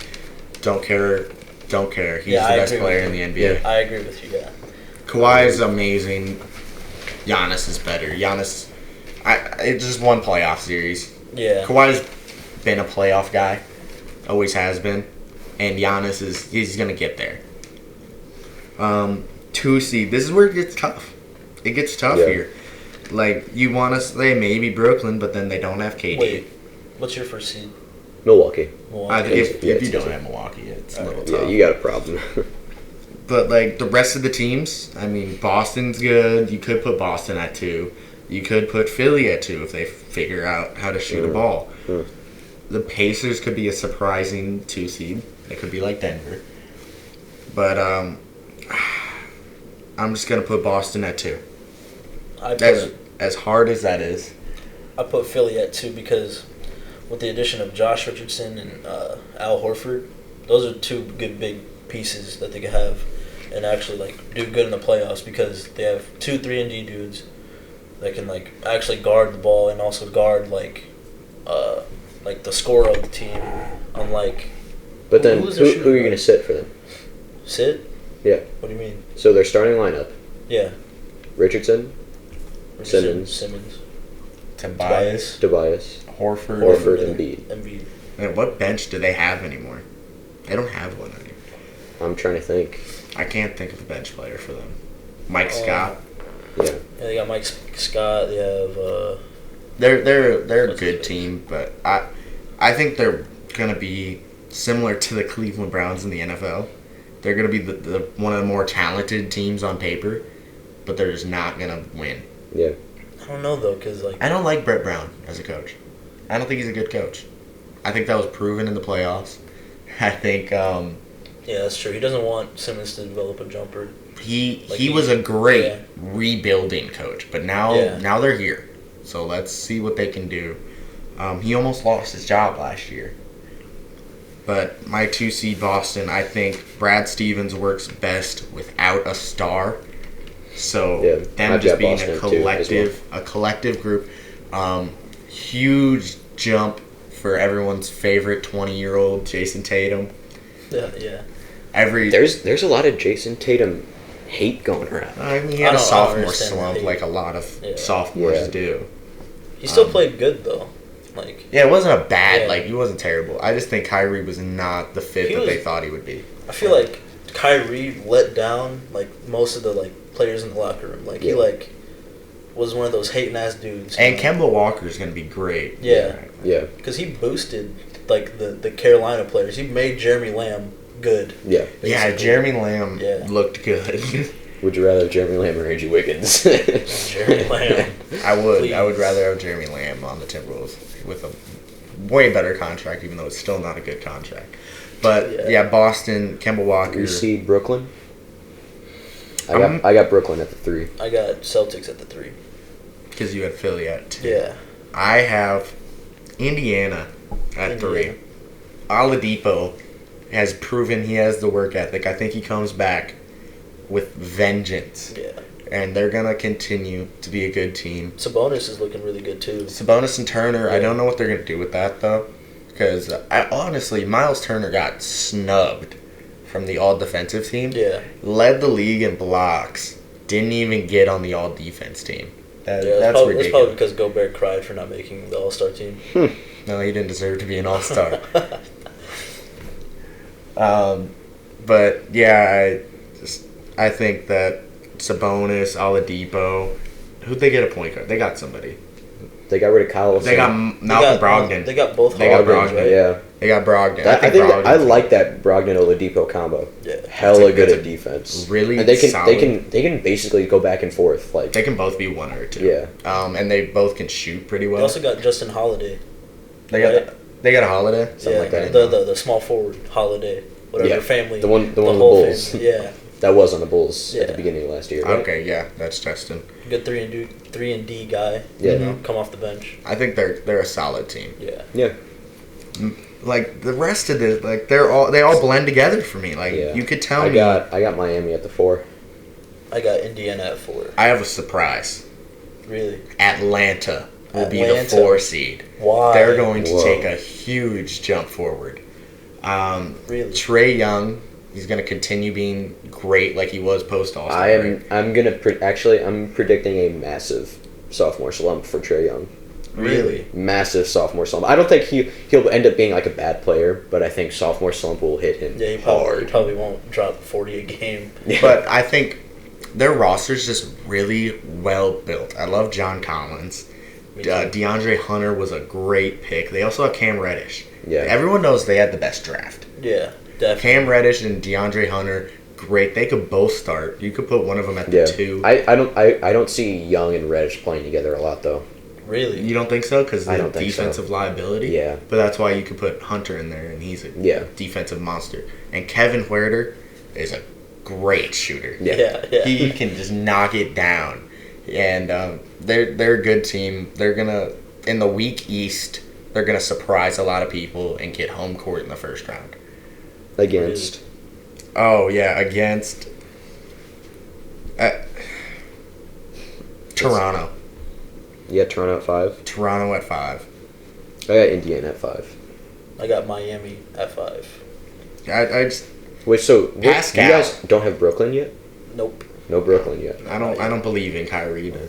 Don't care. He's the best player in the NBA. I agree with you, yeah. Kawhi is amazing. Giannis is better. It's just one playoff series. Yeah. Kawhi's been a playoff guy. Always has been. And Giannis he's going to get there. 2 seed. This is where it gets tough. It gets tough here. Like, you want to say maybe Brooklyn, but then they don't have KD. Wait, what's your first seed? Milwaukee. If you don't have Milwaukee, it's a little tough. Yeah, you got a problem. But, like, the rest of the teams, I mean, Boston's good. You could put Boston at 2. You could put Philly at 2 if they figure out how to shoot a ball. The Pacers could be a surprising 2 seed. They could be like Denver. But I'm just going to put Boston at 2. As hard as that is. I put Philly at 2 because with the addition of Josh Richardson and Al Horford, those are 2 good big pieces that they could have and actually like do good in the playoffs because they have 2 3-and-D dudes that can like actually guard the ball and also guard like the scorer of the team. Unlike, but then who are you going to sit for them? Sit? Yeah. What do you mean? So their starting lineup. Yeah. Richardson, Simmons, Tobias, Horford, and Embiid. Man, what bench do they have anymore? They don't have one anymore. I'm trying to think. I can't think of a bench player for them. Mike Scott. Yeah, they got Mike Scott. They have. They're a good team, but I think they're gonna be similar to the Cleveland Browns in the NFL. They're gonna be the one of the more talented teams on paper, but they're just not gonna win. Yeah. I don't know though, cause like I don't like Brett Brown as a coach. I don't think he's a good coach. I think that was proven in the playoffs. I think. Yeah, that's true. He doesn't want Simmons to develop a jumper. He was a great rebuilding coach, but now they're here. So let's see what they can do. He almost lost his job last year. But my 2 seed Boston, I think Brad Stevens works best without a star. So them just being a collective group. Huge jump for everyone's favorite 20-year-old Jason Tatum. Yeah. There's a lot of Jason Tatum hate going around. I mean, he had a sophomore slump like a lot of sophomores do. He still played good though. It wasn't a bad he wasn't terrible. I just think Kyrie was not the fit they thought he would be. I feel like Kyrie let down most of the players in the locker room. He was one of those hating ass dudes. And Kemba Walker is going to be great. Yeah. Because he boosted the Carolina players. He made Jeremy Lamb good. Yeah. Basically. Yeah, Jeremy Lamb looked good. Would you rather have Jeremy Lamb or Andrew Wiggins? Jeremy Lamb. I would. Please. I would rather have Jeremy Lamb on the Timberwolves with a way better contract, even though it's still not a good contract. But Boston, Kemba Walker. You see Brooklyn? I got Brooklyn at the 3. I got Celtics at the 3. Because you had Philly at 2. Yeah. I have Indiana at 3. Oladipo has proven he has the work ethic. I think he comes back with vengeance. Yeah. And they're going to continue to be a good team. Sabonis is looking really good, too. Sabonis and Turner, Yeah. I don't know what they're going to do with that, though. Because, honestly, Miles Turner got snubbed from the all-defensive team. Yeah. Led the league in blocks. Didn't even get on the all-defense team. That's That's ridiculous. probably because Gobert cried for not making the All-Star team. No, he didn't deserve to be an all-star. But, yeah, I think that Sabonis, Oladipo, who'd they get a point guard? They got somebody. They got rid of Kyle. They got Malcolm Brogdon. They got both. They got Brogdons, Brogdon. right? Yeah. They got Brogdon. I think Brogdon's I like that Brogdon Oladipo combo. Yeah. Hella good that's at defense. really and they can solid. they can basically go back and forth like They can both be one or two. Yeah. And they both can shoot pretty They well. also got Justin Holiday. They got right? they got a Holiday. Something like that. The small forward Holiday, whatever Yeah. family. The one on the whole Bulls. family. Yeah. that was on the Bulls at Yeah. the beginning of last year. Right? Okay, yeah, that's Justin. Good 3-and-D guy. Yeah. You know, come off the bench. I think they're a solid team. Yeah. Yeah. Like the rest of the they all blend together for me. Like Yeah. you could tell I me. got Miami at the 4. I got Indiana at 4. I have a surprise. Really? Atlanta will be the Atlanta. 4 seed. Why? They're going to Whoa. take a huge jump forward. Really? Trey Young, he's going to continue being great like he was post All-Star. I'm predicting a massive sophomore slump for Trae Young. Really? Massive sophomore slump. I don't think he'll end up being like a bad player, but I think sophomore slump will hit him Yeah, he hard. probably won't drop 40 a game. But I think their roster's just really well built. I love John Collins. Me too. DeAndre Hunter was a great pick. They also have Cam Reddish. Yeah. Everyone knows they had the best draft. Yeah, definitely. Cam Reddish and DeAndre Hunter, great. They could both start. You could put one of them at the Yeah. 2. I don't see Young and Reddish playing together a lot though. Really? You don't think so? Because I the don't think so. defensive liability? Yeah. But that's why you could put Hunter in there, and he's a Yeah. defensive monster. And Kevin Huerter is a great shooter. Yeah. Yeah. He can just knock it down. And they're a good team. They're going to, in the weak East, they're going to surprise a lot of people and get home court in the first round. Against Oh, yeah, against Toronto. you got Toronto at 5. Toronto at 5. I got Indiana at 5. I got Miami at 5. I just Wait, so you Pascal. guys don't have Brooklyn yet? Nope. No Brooklyn yet. I don't believe in Kyrie to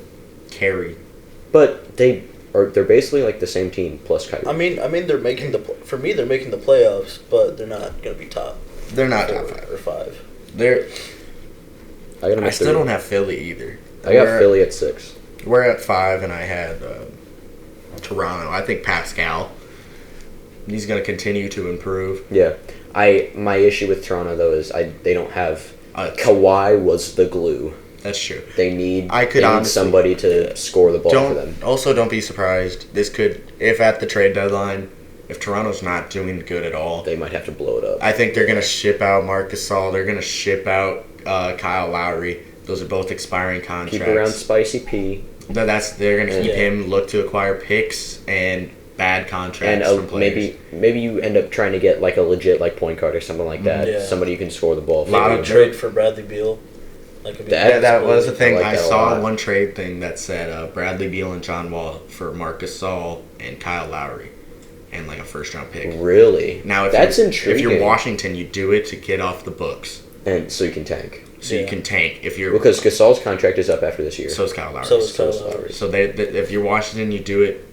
carry. But they're basically like the same team plus Kyrie. I mean, they're making for me, they're making the playoffs, but they're not gonna be top. They're not 4 top 5. or 5. They're I got them I at still 3. don't have Philly either. I got Philly at 6. We're at 5, and I had Toronto. I think Pascal. He's going to continue to improve. Yeah. My issue with Toronto though is they don't have Kawhi was the glue. That's true. They need honestly- somebody to score the ball for them. Don't be surprised. This could, if at the trade deadline, if Toronto's not doing good at all, They might have to blow it up. I think they're going to ship out Marc Gasol. They're going to ship out Kyle Lowry. Those are both expiring contracts. Keep around Spicy P They're going to keep Yeah. him, look to acquire picks and bad and contracts from players. maybe you end up trying to get like a legit like point guard or something like that. Yeah. Somebody you can score the ball for. Lot Maybe of trade for Bradley Beal. That could be That was the thing. I like I that a saw lot. one trade thing that said Bradley Beal and John Wall for Marc Gasol and Kyle Lowry, and like a first-round pick. Really? Now, That's if intriguing. you're Washington, you do it to get off the books, And so you can tank. so you Yeah. can tank. If you're Because Gasol's contract is up after this year. so is Kyle Lowry. So is Kyle is Lowry. So if you're Washington, you do it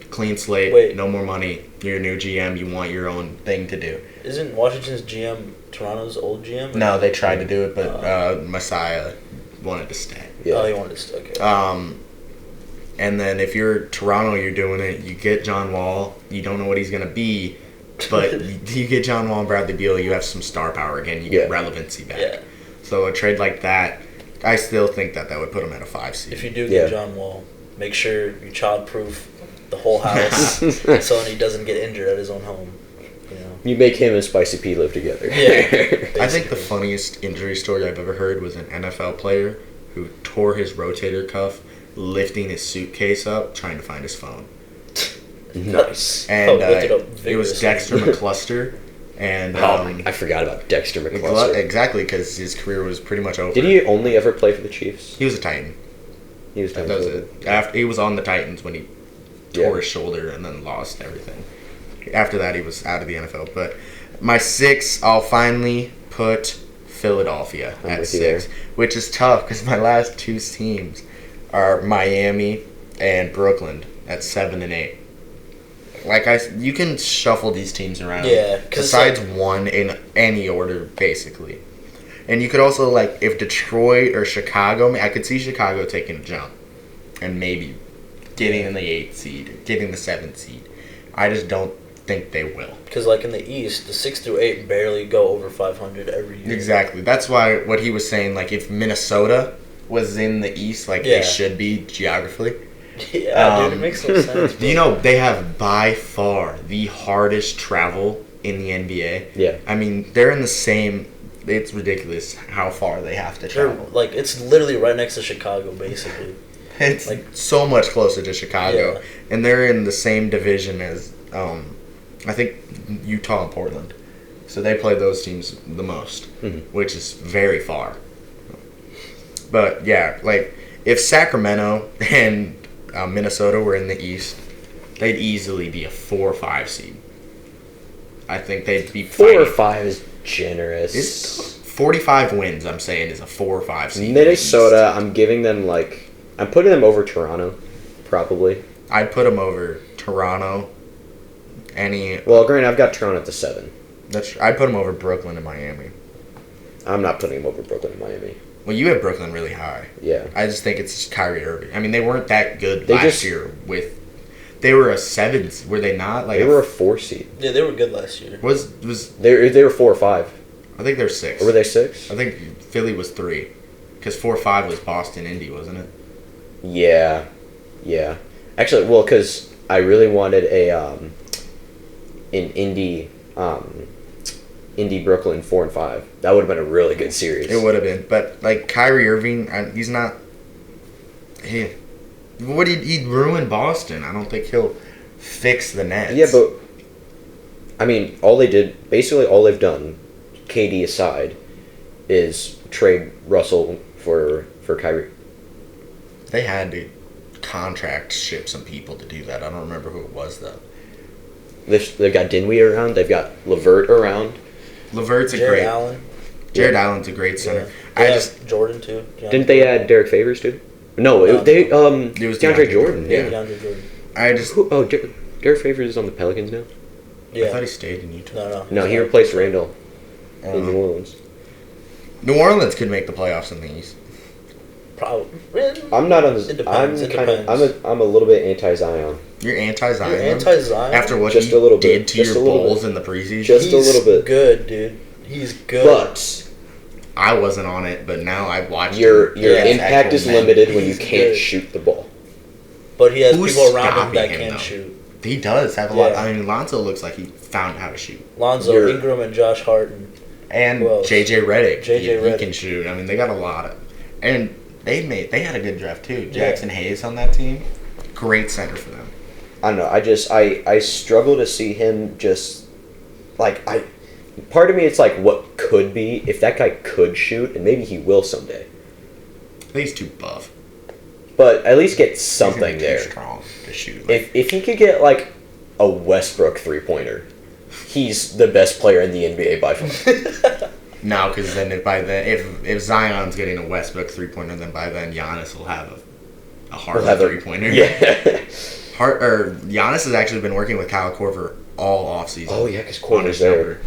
clean slate, Wait. no more money. You're a new GM. You want your own thing to do. Isn't Washington's GM Toronto's old GM? No, they tried to do it, but Messiah wanted to stay. Yeah. Oh, he wanted to. Okay. And then if you're Toronto, you're doing it. You get John Wall. You don't know what he's gonna be, but you get John Wall and Bradley Beal. You have some star power again. You get Yeah. relevancy back. Yeah. So a trade like that, I still think that would put him at a 5 seed. If you do Yeah. get John Wall, make sure you child-proof the whole house so he doesn't get injured at his own home. You know. You make him and Spicy P live together. Yeah. I think the Basically. funniest injury story I've ever heard was an NFL player who tore his rotator cuff lifting his suitcase up trying to find his phone. Nice. And looked it up it was vigorously. Dexter McCluster. And I forgot about Dexter McCluster. exactly, because his career was pretty much over. Did he only ever play for the Chiefs? He was a Titan. He was That was it. After he was on the Titans when he tore his shoulder and then lost everything. After that, he was out of the NFL. But my 6, I'll finally put Philadelphia at 6, which is tough because my last 2 teams are Miami and Brooklyn at 7 and 8. You can shuffle these teams around. Yeah, besides one in any order, basically. And you could also, if Detroit or Chicago, I could see Chicago taking a jump and maybe getting in the 8th seed, getting the 7th seed. I just don't think they will. Because, in the East, the 6 through 8 barely go over 500 every year. Exactly. That's why what he was saying, if Minnesota was in the East, they should be geographically. Yeah, dude, it makes no sense. Do you know they have by far the hardest travel in the NBA? Yeah. I mean, they're in the same... It's ridiculous how far they have to travel. It's literally right next to Chicago, basically. It's so much closer to Chicago. Yeah. And they're in the same division as, I think, Utah and Portland. So they play those teams the most, which is very far. But, yeah, if Sacramento and Minnesota were in the East, they'd easily be a 4 or 5 seed. I think they'd be 4 or 5 is generous. It's 45 wins, I'm saying, is a 4 or 5 seed. Minnesota, I'm giving them, I'm putting them over Toronto, probably. I'd put them over Toronto. Well, granted, I've got Toronto at the 7. I'd put them over Brooklyn and Miami. I'm not putting them over Brooklyn and Miami. Well, you have Brooklyn really high. Yeah. I just think it's Kyrie Irving. I mean, they weren't that good last year. They were a 7. Were they not? They were a 4 seed. Yeah, they were good last year. They were 4 or 5. I think they're 6. Or were they 6? I think Philly was 3. Because 4 or 5 was Boston, Indy, wasn't it? Yeah. Actually, because I really wanted an Indy Brooklyn 4 and 5. That would have been a really good series. It would have been, but Kyrie Irving, he's not. He ruined Boston. I don't think he'll fix the Nets. Yeah, but I mean, all they've done, KD aside, is trade Russell for Kyrie. They had to contract ship some people to do that. I don't remember who it was though. They've got Dinwiddie around. They've got LeVert around. LeVert's Jared Allen. Jared Allen's a great center. Yeah. Jordan too. Didn't they add Derek Favors too? No, it was DeAndre Jordan. Yeah. DeAndre Jordan. Derek Favors is on the Pelicans now. Yeah. I thought he stayed in Utah. No, he replaced Randall in New Orleans. New Orleans could make the playoffs in the East. Probably. I'm not on. It depends. I'm a little bit anti-Zion. You're anti-Zion. You're anti-Zion After what just he a little did bit. to Just your a little Bulls bit. in the preseason. Just a little bit. Good, dude. He's good. But I wasn't on it, but now I've watched your him. impact is limited when you He's can't good. shoot the ball. But he has Who's people around him that stopping him, can though? shoot. He does have a lot. Yeah. I mean, Lonzo looks like he found how to shoot. Lonzo, Ingram, and Josh Harden. And Who else? JJ Redick. JJ He Redick. can shoot. I mean, they got a lot of. And they had a good draft too. Jackson Hayes on that team. Great center for them. I don't know. I struggle to see him just part of me it's what could be if that guy could shoot, and maybe he will someday. I think he's too buff. But at least get something He's there. Too strong to shoot. If he could get a Westbrook 3-pointer, he's the best player in the NBA by far. No, because then if Zion's getting a Westbrook 3-pointer, then by then Giannis will have a Harden 3-pointer. Yeah. Giannis has actually been working with Kyle Korver all offseason. Oh yeah, because Korver's there.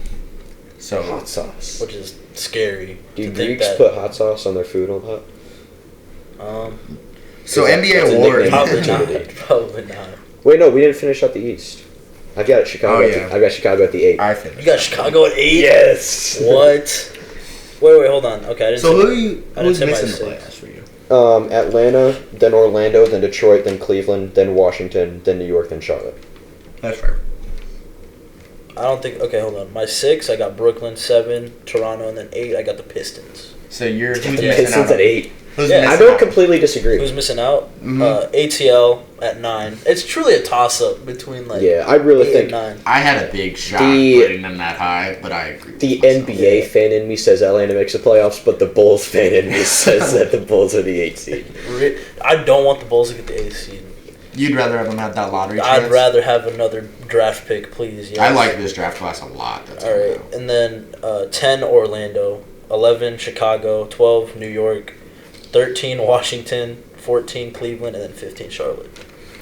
So hot sauce, which is scary. Do Greeks put hot sauce on their food a lot? So NBA award. Probably not. Wait, no, we didn't finish up the East. I've got Chicago. I've got Chicago at the 8. I finished. You got Chicago at 8? Yes. What? Wait, hold on. Okay, I didn't. So who's missing the playoffs for you? Atlanta, then Orlando, then Detroit, then Cleveland, then Washington, then New York, then Charlotte. That's fair. I don't think. Okay, hold on. My 6, I got Brooklyn. 7, Toronto, and then 8, I got the Pistons. So you're the Pistons at 8. I don't completely disagree. Who's missing out? ATL at 9. It's truly a toss-up between I really think 9. I had a big shot putting them that high, but I agree. The NBA fan in me says Atlanta makes the playoffs, but the Bulls fan in me says that the Bulls are the 8th seed. I don't want the Bulls to get the 8th seed. You'd rather have them have that lottery chance? I'd rather have another draft pick, please. Yes. I like this draft class a lot. All right, and then 10 Orlando, 11 Chicago, 12 New York, 13 Washington, 14 Cleveland, and then 15 Charlotte.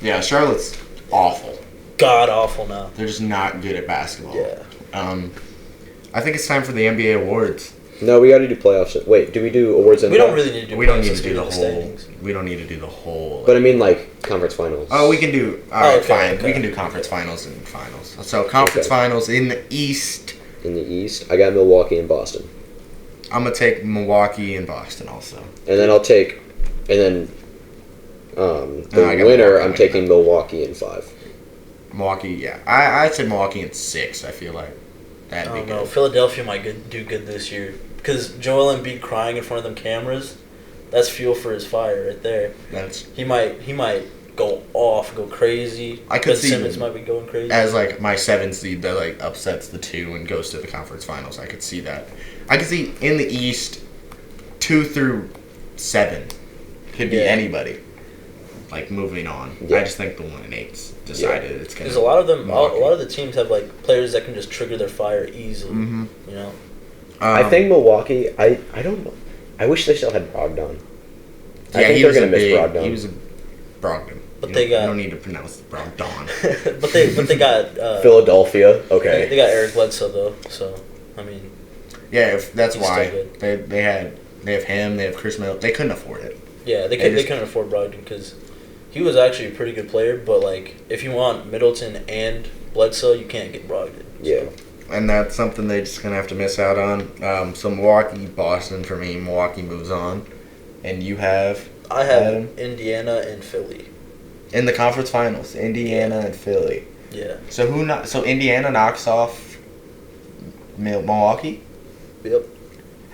Yeah, Charlotte's awful. God awful now. They're just not good at basketball. Yeah. I think it's time for the NBA awards. No, we got to do playoffs. Wait, do we do awards? We don't really need to do. We don't need to do the whole. Standings. We don't need to do the whole. But I mean, like conference finals. Oh, we can do. All right, fine. Okay. We can do conference finals and finals. So conference finals in the East. In the East, I got Milwaukee and Boston. I'm gonna take Milwaukee and Boston also. And then the winner, I'm taking Milwaukee in 5. Milwaukee, yeah. I'd say Milwaukee in 6. I feel like that'd be good. No, Philadelphia might do good this year because Joel Embiid crying in front of them cameras. That's fuel for his fire right there. He might go off, go crazy. I could see Simmons might be going crazy as like my 7th seed that like upsets the 2 and goes to the conference finals. I could see that. I could see in the East 2 through 7 could be anybody. Like moving on. Yeah. I just think the 1 and 8's decided it's gonna. Because a lot of them, a lot of the teams have like players that can just trigger their fire easily. Mm-hmm. You know. I think Milwaukee. I don't know. I wish they still had Brogdon. Yeah, I think they're gonna miss Brogdon. He was a Brogdon. But they got. You don't need to pronounce Brogdon. but they got Philadelphia. Okay. They got Eric Bledsoe though, so I mean. Yeah, that's why they have him. They have Chris Middleton. They couldn't afford it. Yeah, they couldn't afford Brogdon because he was actually a pretty good player. But like, if you want Middleton and Bledsoe, you can't get Brogdon. So. Yeah. And that's something they're just gonna have to miss out on. So Milwaukee, Boston for me. Milwaukee moves on, and you have. I have Adam? Indiana and Philly. In the conference finals, Indiana and Philly. Yeah. So Indiana knocks off Milwaukee? Yep.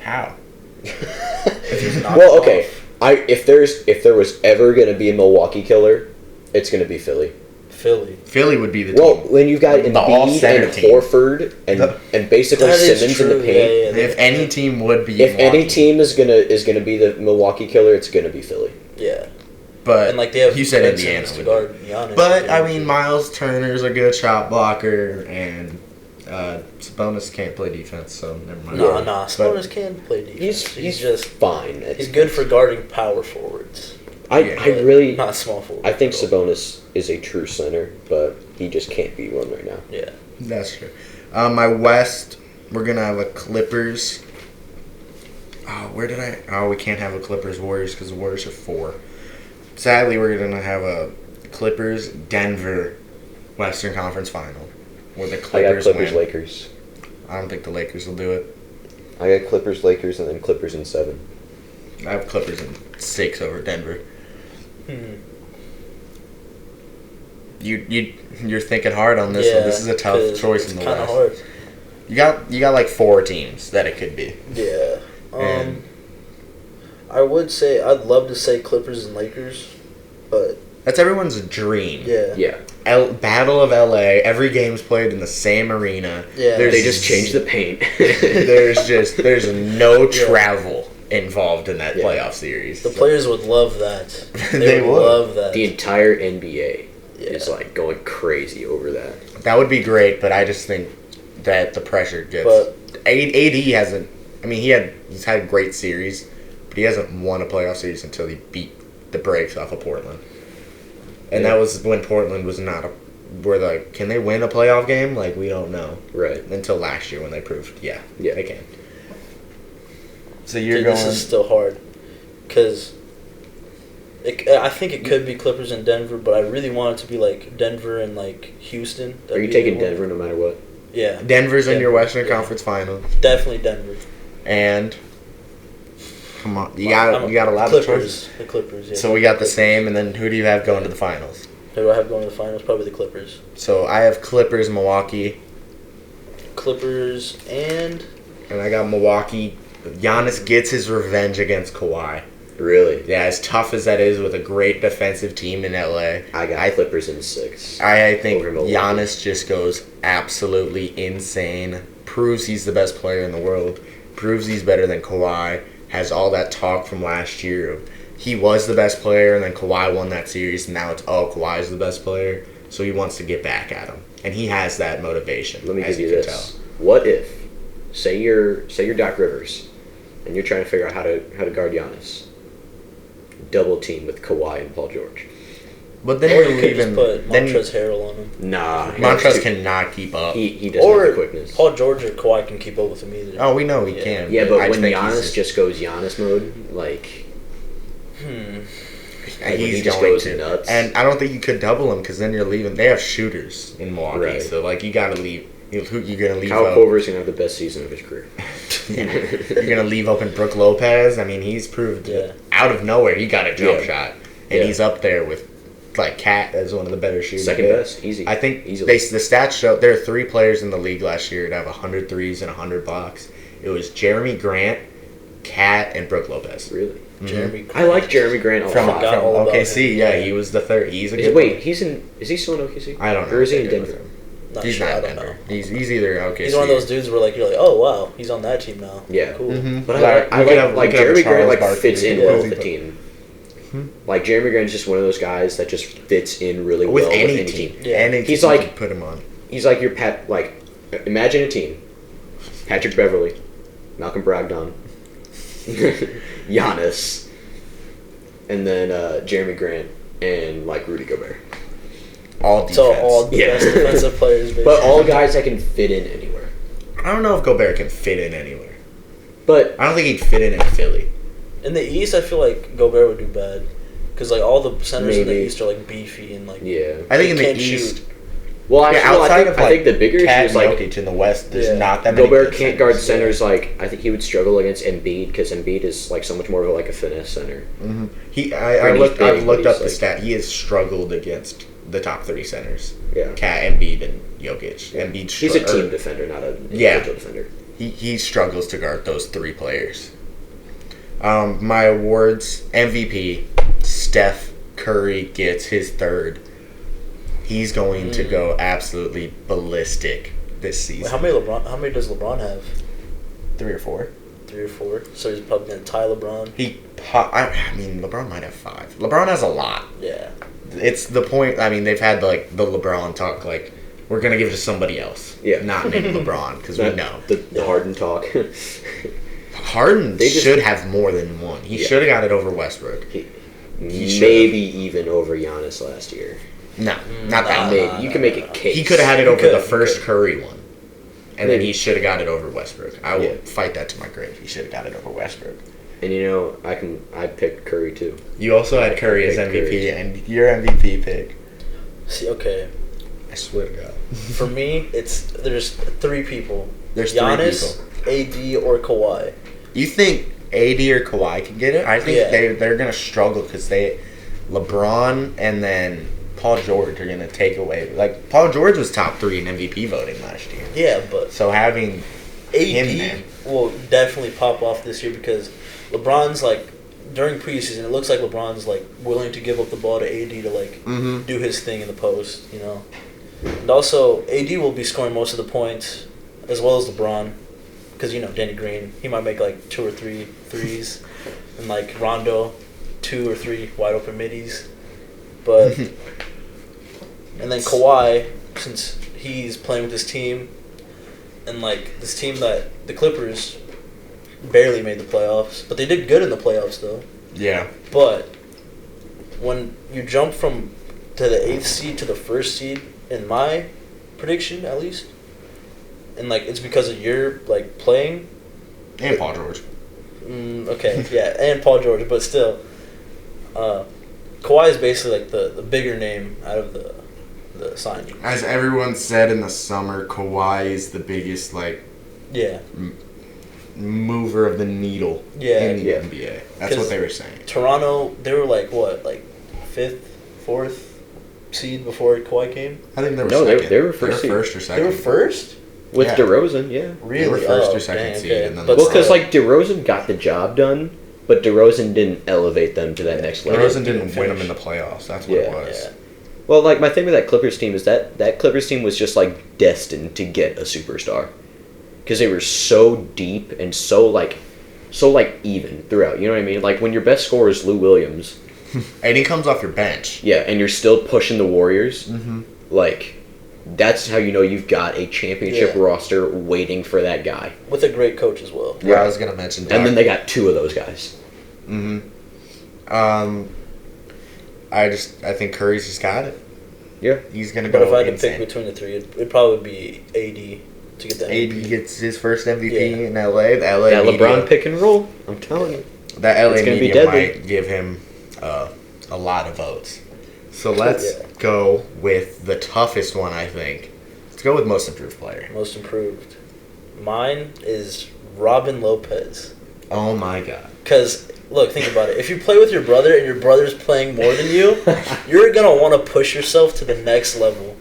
How? Well, okay. If there was ever gonna be a Milwaukee killer, it's gonna be Philly. Philly would be the team. Well, when you've got Embiid and Horford and basically Simmons in the paint. If any team would be, if any team is gonna be the Milwaukee killer, it's gonna be Philly. Yeah. But and like they have you said Indiana to guard Giannis. But I mean, Miles Turner's a good shot blocker, and Sabonis can't play defense, so never mind. Nah. Sabonis can play defense. He's just fine. He's good for guarding power forwards. I really not small forward. I think Sabonis is a true center, but he just can't be one right now. Yeah, that's true. My West, we're gonna have a Clippers. We can't have a Clippers Warriors because the Warriors are 4. Sadly, we're gonna have a Clippers Denver Western Conference Final where the Clippers win. Lakers. I don't think the Lakers will do it. I got Clippers Lakers and then Clippers in 7. I have Clippers in 6 over Denver. You're thinking hard on this one. This is a tough choice in the West. Hard. You got like 4 teams that it could be. Yeah. I would say I'd love to say Clippers and Lakers, but that's everyone's dream. Yeah. Battle of LA. Every game's played in the same arena. Yeah. They just changed the paint. there's no travel involved in that playoff series. The players would love that. They would love that. The entire NBA is like going crazy over that. That would be great, but I just think that the pressure gets. But AD hasn't. I mean, he's had a great series, but he hasn't won a playoff series until he beat the brakes off of Portland. And that was when Portland was not we're like, can they win a playoff game? Like, we don't know. Right. Until last year when they proved, yeah, they can. So This is still hard. Because I think it could be Clippers and Denver, but I really want it to be, like, Denver and, like, Houston. Are you taking Denver no matter what? Yeah. Denver's in your Western Conference Final. Definitely Denver. And... Come on, you got a lot of choices. The Clippers, yeah. So we got the same, and then who do you have going to the finals? Who do I have going to the finals? Probably the Clippers. So I have Clippers, Milwaukee. Clippers and I got Milwaukee. Giannis gets his revenge against Kawhi. Really? Yeah, as tough as that is with a great defensive team in LA. I got Clippers in 6. I think Over Milwaukee. Giannis just goes absolutely insane. Proves he's the best player in the world. Proves he's better than Kawhi. Has all that talk from last year of he was the best player and then Kawhi won that series and now it's Kawhi's the best player. So he wants to get back at him. And he has that motivation. Let me as give you can this. tell. What if, say you're Doc Rivers, and you're trying to figure out how to guard Giannis? Double team with Kawhi and Paul George. But then Or you're you could just leaving. put Then Montrezl Harrell on him. Nah. Montrezl cannot keep up. He doesn't have the quickness. Paul George or Kawhi can keep up with him either. Oh, we know he Yeah. can. Yeah, but I when think Giannis just goes Giannis mode, like when he's he just going goes to. nuts. And I don't think you could double him because then you're leaving. They have shooters in Milwaukee, Right. so like you got to leave. Who you gonna leave? Kyle up? Korver's gonna have the best season of his career. You're gonna leave open Brook Lopez. I mean, he's proved out of nowhere he got a jump shot, and he's up there with like Cat as one of the better shooters. Second best, easy. I think easily. the stats show there are 3 players in the league last year to have 100 threes and 100 blocks. It was Jeremy Grant, Cat, and Brook Lopez. Really? Jeremy I like Jeremy Grant a From lot. all about OKC, him. yeah, he was the third. He's a good Wait, is he still in OKC? I don't know. Or is he what in they do with Denver? him. Not He's sure, not I in don't Denver. know. He's either OKC. He's one of those dudes where like you're like, oh wow, he's on that team now. Yeah. Cool. Mhm. But Like, I we could have- like we could have Jeremy Grant Charles like Barkley. fits in Yeah. well with the team. Like Jeremy Grant's just one of those guys that just fits in really with well any with any team. team. Yeah. Any He's team like- you can put him on. He's like your imagine a team. Patrick Beverly, Malcolm Brogdon, Giannis, and then Jeremy Grant and like Rudy Gobert. All defense. So all the Yeah. best defensive players, basically. But all guys that can fit in anywhere. I don't know if Gobert can fit in anywhere. But I don't think he'd fit in Philly. In the East, I feel like Gobert would do bad because like all the centers in the Maybe. East are like beefy and like yeah. I think in They the can't East, shoot. Well, yeah, actually, outside of I think the bigger issue Cat is and like Jokic in the West, there's Yeah. not that many. Gobert good can't guard centers. centers. Like I think he would struggle against Embiid because Embiid is like so much more of like a finesse center. I've he's looked big, but up he's the like- stat. He has struggled against the top 3 centers. Yeah. Cat, Embiid, and Jokic. Embiid He's a team defender, not an individual defender. He struggles to guard those 3 players. My awards: MVP. Steph Curry gets his 3rd. He's going to go absolutely ballistic this season. How many does LeBron have? 3 or 4. 3 or 4. So he's probably gonna tie LeBron. I mean, LeBron might have 5. LeBron has a lot. Yeah. It's the point. I mean, they've had like the LeBron talk, like we're gonna give it to somebody else. Yeah. Not named LeBron because we know the Harden talk. Harden They just- should have more than one. He should have got it over Westbrook. He should've. Maybe even over Giannis last year. No, not that. Maybe you can make a case. He could have had it over could, the he first could. Curry one, and then Maybe. he should have got it over Westbrook. I will Yeah. fight that to my grave. He should have got it over Westbrook. And you know, I picked Curry too. You also had Curry as picked MVP, Curry. and your MVP pick. See, okay. I swear to God. For me, there's 3 people. There's 3 Giannis, people. AD, or Kawhi. You think AD or Kawhi can get it? I think Yeah. they're gonna struggle because LeBron and then Paul George are gonna take away. Like Paul George was top 3 in MVP voting last year. Yeah, but So having him AD there. will definitely pop off this year because LeBron's like during preseason. It looks like LeBron's like willing to give up the ball to AD to like do his thing in the post, you know. And also AD will be scoring most of the points as well as LeBron because you know Danny Green, he might make like 2 or 3 threes, and like Rondo 2 or 3 wide open middies, but and then Kawhi, since he's playing with his team, and like this team that the Clippers barely made the playoffs, but they did good in the playoffs though. Yeah. But when you jump from to the 8th seed to the 1st seed, in my prediction at least, and like it's because of your like playing. And Paul George. Okay, yeah, and Paul George, but still, Kawhi is basically like the bigger name out of the signing. As everyone said in the summer, Kawhi is the biggest Yeah, mover of the needle Yeah. in the Yeah. NBA. That's what they were saying. Toronto, they were like what, like 5th, 4th seed before Kawhi came. I think they were No, second. they were first seed. first or They second. were first. With Yeah. DeRozan, yeah. Really? They were first Oh, or second dang, seed, okay. and then But Well, because still, like DeRozan got the job done, but DeRozan didn't elevate them to that next level. DeRozan didn't win them in the playoffs. That's what it was. Yeah. Well, like, my thing with that Clippers team is that Clippers team was just, like, destined to get a superstar. Because they were so deep and so even throughout. You know what I mean? Like, when your best scorer is Lou Williams. And he comes off your bench. Yeah, and you're still pushing the Warriors. Like, that's how you know you've got a championship roster waiting for that guy. With a great coach as well. Yeah, I was going to mention that. And then they got 2 of those guys. I think Curry's just got it. Yeah. He's going to go But if I had to insane. pick between the three, it'd probably be AD to get the MVP. AD gets his first MVP in LA. The LA That media, LeBron pick and roll, I'm telling you. That LA It's gonna be media deadly. might give him a lot of votes. So let's go with the toughest one, I think. Let's go with most improved player. Most improved. Mine is Robin Lopez. Oh my god. Because, look, think about it. If you play with your brother and your brother's playing more than you, you're going to want to push yourself to the next level.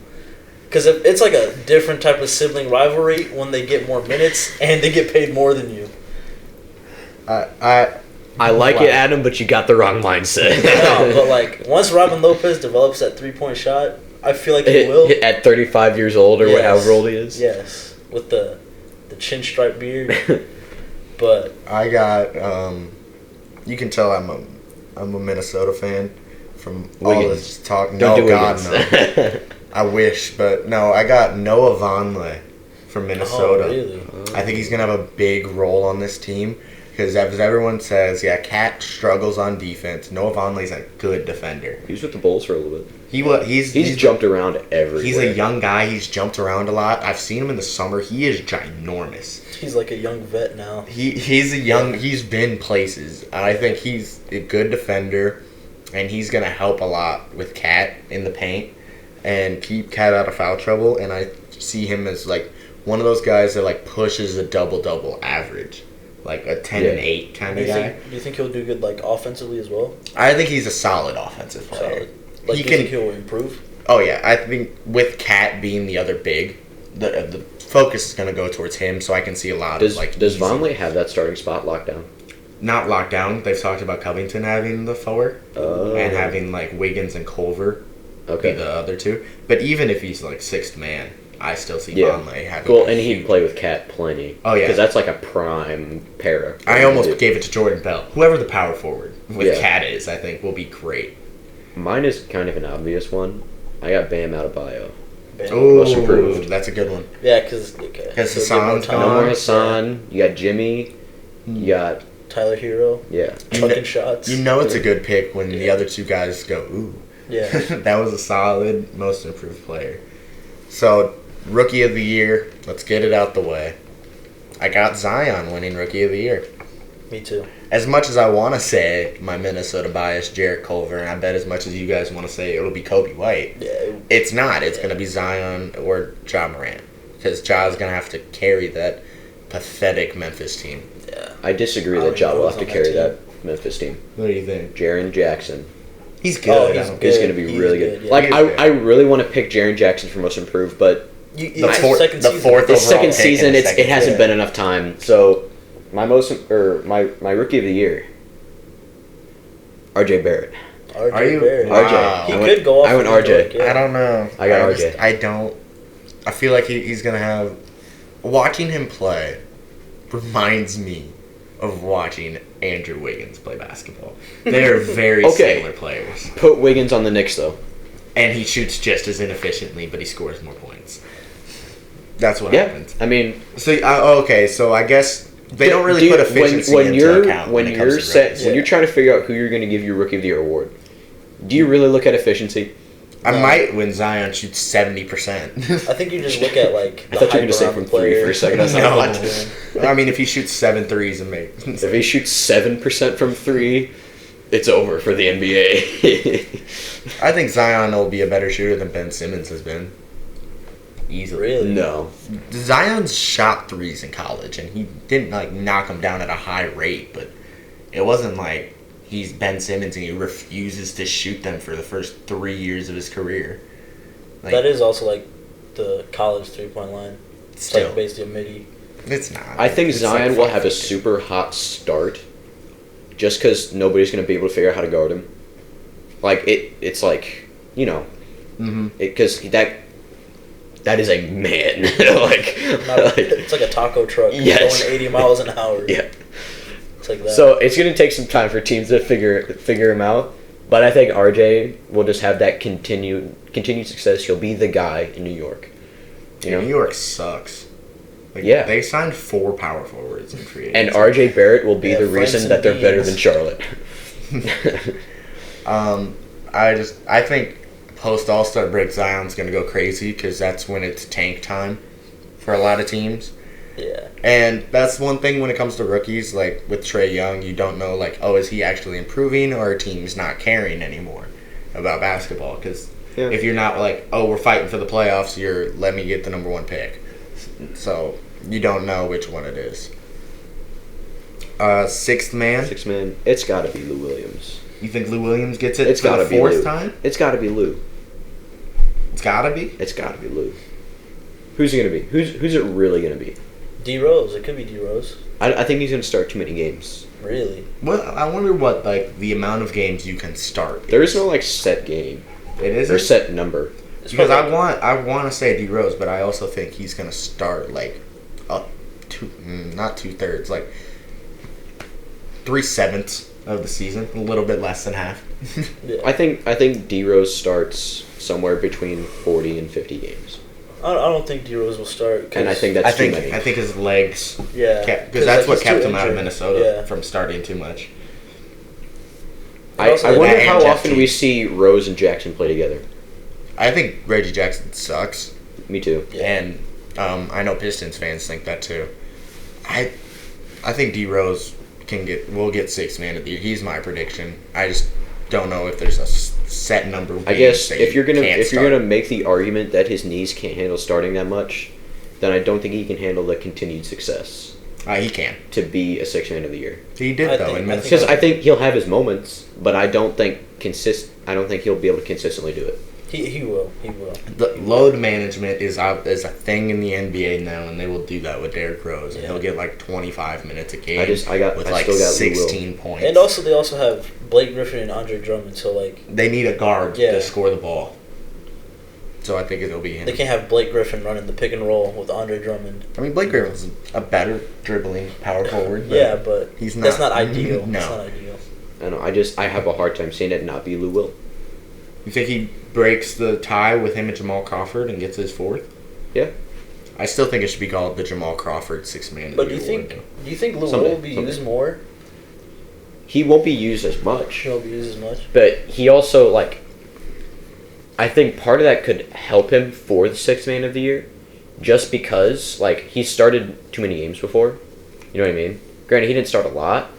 Because it's like a different type of sibling rivalry when they get more minutes and they get paid more than you. I like it, Adam, but you got the wrong mindset. No, but like once Robin Lopez develops that 3-point shot, I feel like he will. At 35 years old or however old he is. Yes, with the chin stripe beard. But I got you can tell I'm a Minnesota fan from all this talk. Don't No, God, Wiggins. no. I wish, but no. I got Noah Vonleh from Minnesota. Oh, really? I think he's gonna have a big role on this team because, as everyone says, Cat struggles on defense. Noah Vonleh's a good defender. He was with the Bulls for a little bit. He's jumped around everywhere. He's a young guy. He's jumped around a lot. I've seen him in the summer. He is ginormous. He's like a young vet now. He's a young. He's been places. I think he's a good defender, and he's gonna help a lot with Cat in the paint and keep Cat out of foul trouble. And I see him as like one of those guys that like pushes a double average, like a 10 and 8 kind of guy. Do you think he'll do good like offensively as well? I think he's a solid offensive player. Solid. Like, do you think he'll improve? Oh yeah, I think with Cat being the other big, the focus is going to go towards him. So I can see a lot Does easy. Vonleh have that starting spot locked down? Not locked down. They've talked about Covington having the forward and having like Wiggins and Culver be the other two. But even if he's like sixth man, I still see Vonleh having. Cool, and he'd play with Cat plenty. Oh yeah, because that's like a prime pair. I almost gave it to Jordan Bell. Whoever the power forward with Cat is, I think will be great. Mine is kind of an obvious one. I got Bam Adebayo. Oh, Most improved. That's a good one. Yeah, because Hassan's No more Hassan. You got Jimmy. You got Tyler Hero. Yeah. Chucking shots. You know it's a good pick when the other two guys go, ooh. Yeah. That was a solid most improved player. So, Rookie of the Year, let's get it out the way. I got Zion winning Rookie of the Year. Me too. As much as I want to say my Minnesota bias, Jarrett Culver, and I bet as much as you guys want to say it'll be Kobe White, it's not. It's going to be Zion or Ja Morant. Because Ja's going to have to carry that pathetic Memphis team. Yeah. I disagree that Ja will have to carry that Memphis team. What do you think? Jaren Jackson. He's good. He's going to be really good. Yeah. Like, I really want to pick Jaren Jackson for most improved, but The fourth second season, it hasn't been enough time. So, my Rookie of the Year, RJ Barrett. Are you? Barrett. Wow. He could go off. I went RJ. I don't know. I got RJ. I don't. I feel like he's going to have. Watching him play reminds me of watching Andrew Wiggins play basketball. They are very similar players. Put Wiggins on the Knicks, though. And he shoots just as inefficiently, but he scores more points. That's what happens. I mean. So, okay, so I guess. They don't really put efficiency into account when you're trying to figure out who you're going to give your Rookie of the Year award. Do you really look at efficiency? I might when Zion shoots 70%. I think you just look at like. I thought you were going to say from 3 for a second. I mean, if he shoots 7 threes and makes. If he shoots 7% from 3, it's over for the NBA. I think Zion will be a better shooter than Ben Simmons has been. Easily. Really? No. Zion's shot threes in college, and he didn't like knock them down at a high rate, but it wasn't like he's Ben Simmons and he refuses to shoot them for the first 3 years of his career. Like, that is also like the college 3-point line. It's like basically a midi. It's not. I think Zion will have a super hot start just because nobody's going to be able to figure out how to guard him. Like, it's like, you know, because that is a man. It's like a taco truck going 80 miles an hour. Yeah. It's like that. So it's going to take some time for teams to figure him out. But I think RJ will just have that continued success. He'll be the guy in New York. You know? New York sucks. Like, yeah. They signed 4 power forwards in free agency. And RJ Barrett will be the reason that they're better than Charlotte. I think post All-Star break Zion's going to go crazy because that's when it's tank time for a lot of teams. Yeah. And that's one thing when it comes to rookies, like with Trae Young, you don't know, like, oh, is he actually improving or a team's not caring anymore about basketball? Because if you're not like, oh, we're fighting for the playoffs, you're let me get the number 1 pick. So you don't know which one it is. Sixth man, it's got to be Lou Williams. You think Lou Williams gets it it's for the 4th time? It's got to be Lou. It's got to be? It's got to be Lou. Who's it going to be? Who's it really going to be? D Rose. It could be D Rose. I think he's going to start too many games. Really? Well, I wonder what the amount of games you can start. There is no set game. It is or set number. Because I want to say D Rose, but I also think he's going to start up to not 2/3, like 3/7 of the season, a little bit less than half. Yeah. I think D Rose starts somewhere between 40 and 50 games. I don't think D Rose will start. And I think that's too many. I think his legs. Yeah. Because that's what kept him out of Minnesota from starting too much. I wonder how often we see Rose and Jackson play together. I think Reggie Jackson sucks. Me too. Yeah. And I know Pistons fans think that too. I think D Rose will get 6th man of the year. He's my prediction. I just don't know if there's a set number. I guess if you're gonna make the argument that his knees can't handle starting that much, then I don't think he can handle the continued success. He can to be a 6th man of the year. He did though, because I think he'll have his moments, but I don't think he'll be able to consistently do it. He will. The load management is a thing in the NBA now, and they will do that with Derrick Rose, and he'll get 25 minutes a game with 16 points. And they also have Blake Griffin and Andre Drummond, so they need a guard to score the ball. So I think it'll be him. They can't have Blake Griffin running the pick and roll with Andre Drummond. I mean, Blake Griffin's a better dribbling power forward. But he's not. That's not ideal. No. That's not ideal. I know. I have a hard time seeing it not be Lou Will. You think he breaks the tie with him and Jamal Crawford and gets his 4th? Yeah. I still think it should be called the Jamal Crawford 6th man of the year. But do you think Lou Will will be used more? He won't be used as much. He won't be used as much. But he also I think part of that could help him for the 6th man of the year, just because he started too many games before. You know what I mean? Granted, he didn't start a lot,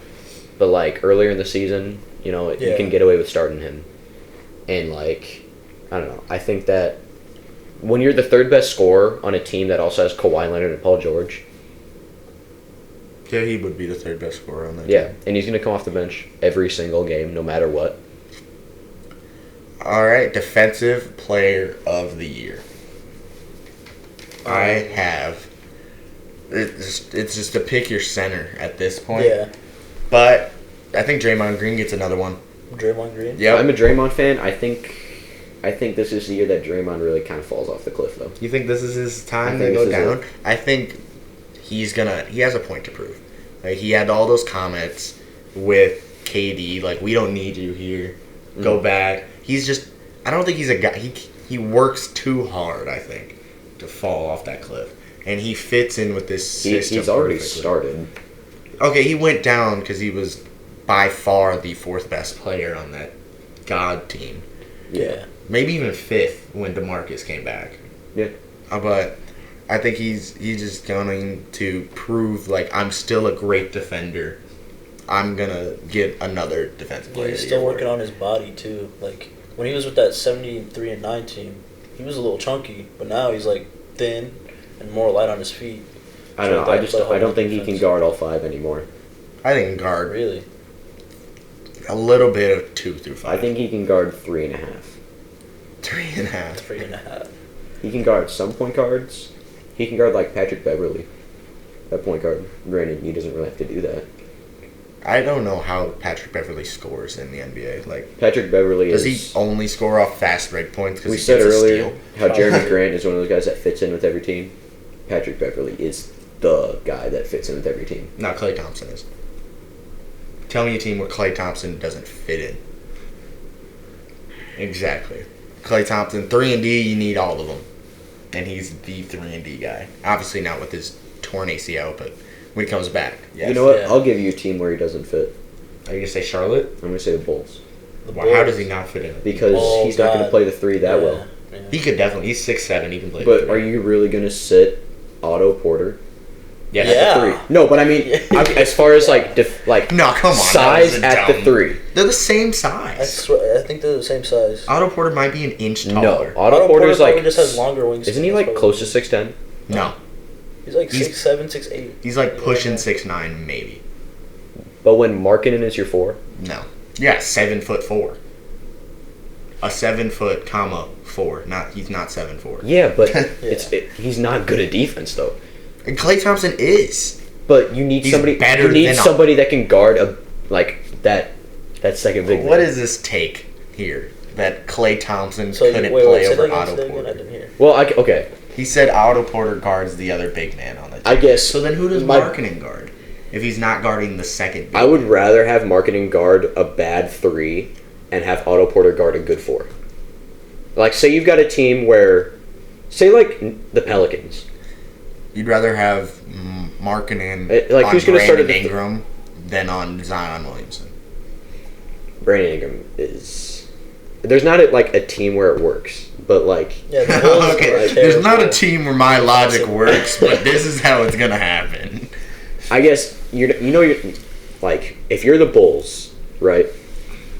but earlier in the season, you can get away with starting him. And I don't know. I think that when you're the 3rd best scorer on a team that also has Kawhi Leonard and Paul George. Yeah, he would be the 3rd best scorer on that team. Yeah, and he's going to come off the bench every single game, no matter what. All right, defensive player of the year. I have. It's just to pick your center at this point. Yeah. But I think Draymond Green gets another one. Draymond Green? Yeah. I'm a Draymond fan. I think this is the year that Draymond really kind of falls off the cliff, though. You think this is his time to go down? I think he has a point to prove. He had all those comments with KD, we don't need you here. Go back. I don't think he's a guy. He works too hard, I think, to fall off that cliff. And he fits in with this system. He's already started. Okay, he went down because he was by far the 4th best player on that God team. Yeah. Maybe even 5th when DeMarcus came back. Yeah. But I think he's just going to prove, I'm still a great defender. I'm going to get another defensive player. He's still working on his body, too. When he was with that 73-9 team, he was a little chunky, but now he's, thin and more light on his feet. I don't know. I don't think he can guard all 5 anymore. I think he can guard. Really? A little bit of 2 through 5. I think he can guard 3.5. 3.5. 3.5. He can guard some point guards. He can guard Patrick Beverly, that point guard. Granted, he doesn't really have to do that. I don't know how Patrick Beverley scores in the NBA. Like Patrick Beverley does he only score off fast break points? We said earlier how Jeremy Grant is one of those guys that fits in with every team. Patrick Beverley is the guy that fits in with every team. No, Klay Thompson is. Tell me a team where Klay Thompson doesn't fit in. Exactly. Klay Thompson, 3-and-D, you need all of them. And he's the 3-and-D guy. Obviously not with his torn ACL, but when he comes back, yes. You know what? Yeah. I'll give you a team where he doesn't fit. Are you going to say Charlotte? I'm going to say the Bulls. How does he not fit in? Because he's not going to play the 3 that well. Yeah. He could definitely. He's 6'7", he can play But the 3. Are you really going to sit Otto Porter? Yeah. At the 3? No, but I mean, as far as like no, come on, size at the 3. They're the same size. I think they're the same size. Otto Porter might be an inch taller. No, Otto Porter's like just has longer wings. Isn't he like close to 6'10"? No. He's like 6'7", 6'8". He's like pushing 6'9", maybe. But when Markkanen is your 4? No. Yeah, 7'4". A 7', 4. He's not 7'4". Yeah, but he's not good at defense though. And Klay Thompson is. But you need somebody. You need somebody that can guard that second big man. What is this take here that Klay Thompson couldn't play over Otto Porter? I didn't hear. Well, okay. He said Otto Porter guards the other big man on the team. I guess. So then who does Markkanen guard if he's not guarding the second big I would rather have Markkanen guard a bad 3 and have Otto Porter guard a good 4. Like, say you've got a team where, say like the Pelicans. You'd rather have Markkanen on who's Brandon start Ingram than on Zion Williamson. Brandon Ingram is... There's not a team where it works, but like... Yeah, the Bulls okay, there's not a team where my logic works, but this is how it's going to happen. I guess, you're like, if you're the Bulls, right,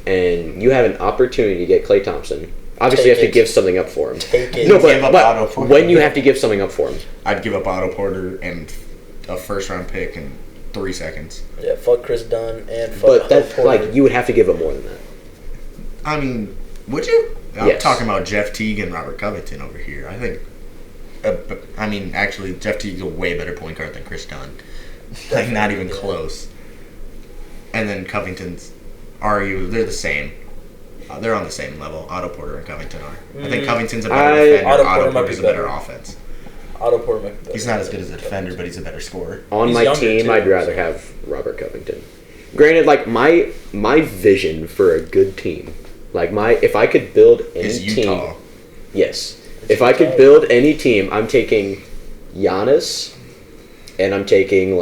and you have an opportunity to get Klay Thompson... Obviously, you have to give something up for him. No, but when you have to give something up for him, I'd give up Otto Porter and a first-round pick in 3 seconds. Yeah, fuck Chris Dunn and fuck. But that's like you would have to give up more than that. I mean, would you? I'm talking about Jeff Teague and Robert Covington over here. I think. Actually, Jeff Teague's a way better point guard than Chris Dunn. Like, not even close. And then Covington's they're the same. They're on the same level. Otto Porter and Covington are. I think Covington's a better defender. Otto Porter's a better offense. Otto Porter might be better. He's not as good as a defender, but he's a better scorer. On my team, I'd rather have Robert Covington. Granted, like my vision for a good team, if I could build any team, yes, if I could build any team, I'm taking Giannis, and I'm taking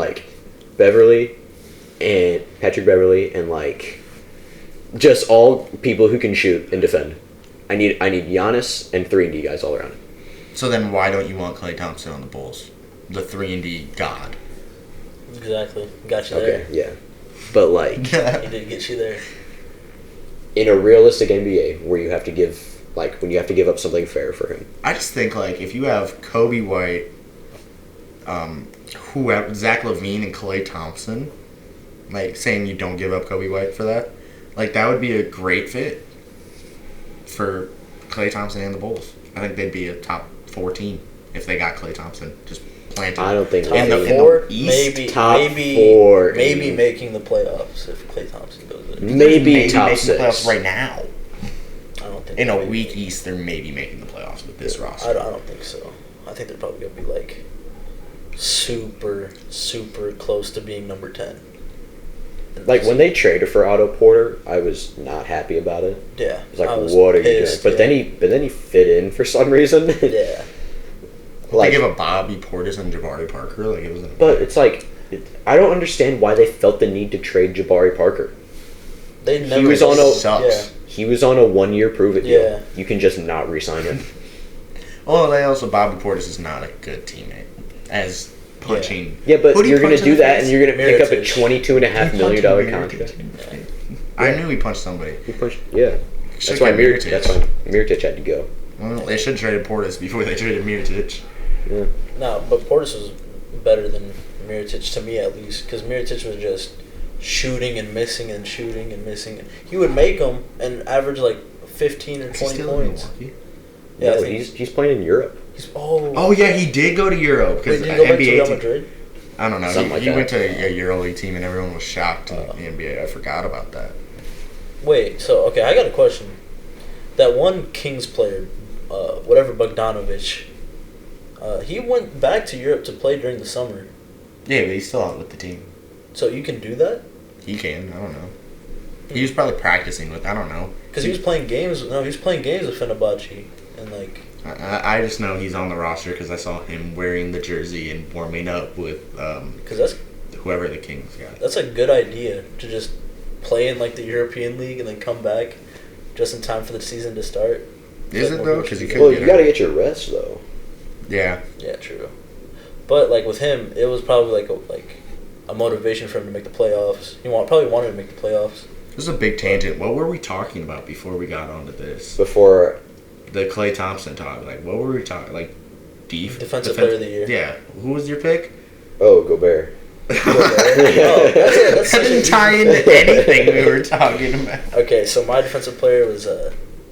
Beverly, and Patrick Beverly, and just all people who can shoot and defend. I need Giannis and 3-and-D guys all around. So then why don't you want Klay Thompson on the Bulls? The 3-and-D god. Exactly. Got you there. Okay, yeah. But he did get you there. In a realistic NBA where you have to give when you have to give up something fair for him. I just think if you have Kobe White, Zach LaVine and Klay Thompson, saying you don't give up Kobe White for that. That would be a great fit for Klay Thompson and the Bulls. I think they'd be a top 4 team if they got Klay Thompson. Just planted. I don't think top in the East, maybe top maybe 4. Maybe making the playoffs if Klay Thompson goes in. Maybe top making 6. The playoffs right now. I don't think in a weak East, they're maybe making the playoffs with this roster. I don't think so. I think they're probably gonna be super close to being number 10. When they traded for Otto Porter, I was not happy about it. Yeah. I was what are you doing? But then he fit in for some reason. Yeah. They give a Bobby Portis and Jabari Parker. It was. But it's I don't understand why they felt the need to trade Jabari Parker. They never. He was on sucks. He was on a 1-year prove-it deal. Yeah. You can just not re-sign him. Bobby Portis is not a good teammate as punching. Yeah, but you're going to do that, and you're going to pick up a $22.5 million contract. I knew he punched somebody. He punched. Yeah. That's why Mirotic had to go. Well, they should have traded Portis before they traded Mirotic. Yeah. No, but Portis was better than Mirotic to me at least, because Mirotic was just shooting and missing and shooting and missing. He would make them and average 15 or 20 points. Yeah, no, he's playing in Europe. Oh yeah, he did go to Europe because Did he go back to Real Madrid? I don't know. He went to a EuroLeague team and everyone was shocked in the NBA. I forgot about that. Wait, so, okay, I got a question. That one Kings player, whatever Bogdanovic, he went back to Europe to play during the summer. Yeah, but he's still out with the team. So you can do that? He can. I don't know. He was probably practicing with. I don't know. Because he was playing games. No, he was playing games with Fenerbahce, and like. I just know he's on the roster because I saw him wearing the jersey and warming up with. Because that's whoever the Kings got. That's a good idea to just play in like the European League and then come back just in time for the season to start. Is it though? Because you got to get your rest though. Yeah. Yeah, true. But like with him, it was probably like a motivation for him to make the playoffs. He probably wanted to make the playoffs. This is a big tangent. What were we talking about before we got onto this? Before the Klay Thompson talk, like what were we talking? Like defensive player of the year. Yeah. Who was your pick? Oh, Gobert. That didn't tie into anything we were talking about. Okay, so my defensive player was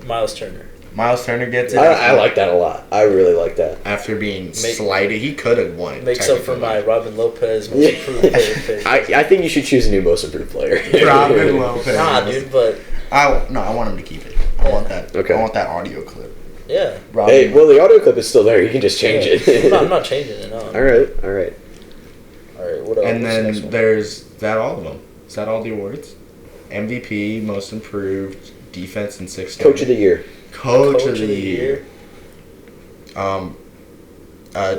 Miles Turner. Miles Turner gets it. I like that a lot. I really like that. After being slighted, he could have won. Makes up for my Robin Lopez most improved player pick. I think you should choose a new most improved player. Robin Lopez. Nah, dude, but I want him to keep it. I want that. Okay. I want that audio clip. Yeah. Hey, well, the audio clip is still there. You can just change it. I'm not changing it. No. All right. What else? And then there's that. All of them. Is that all the awards? MVP, most improved, defense, and sixth. Coach of the year. Coach of the year.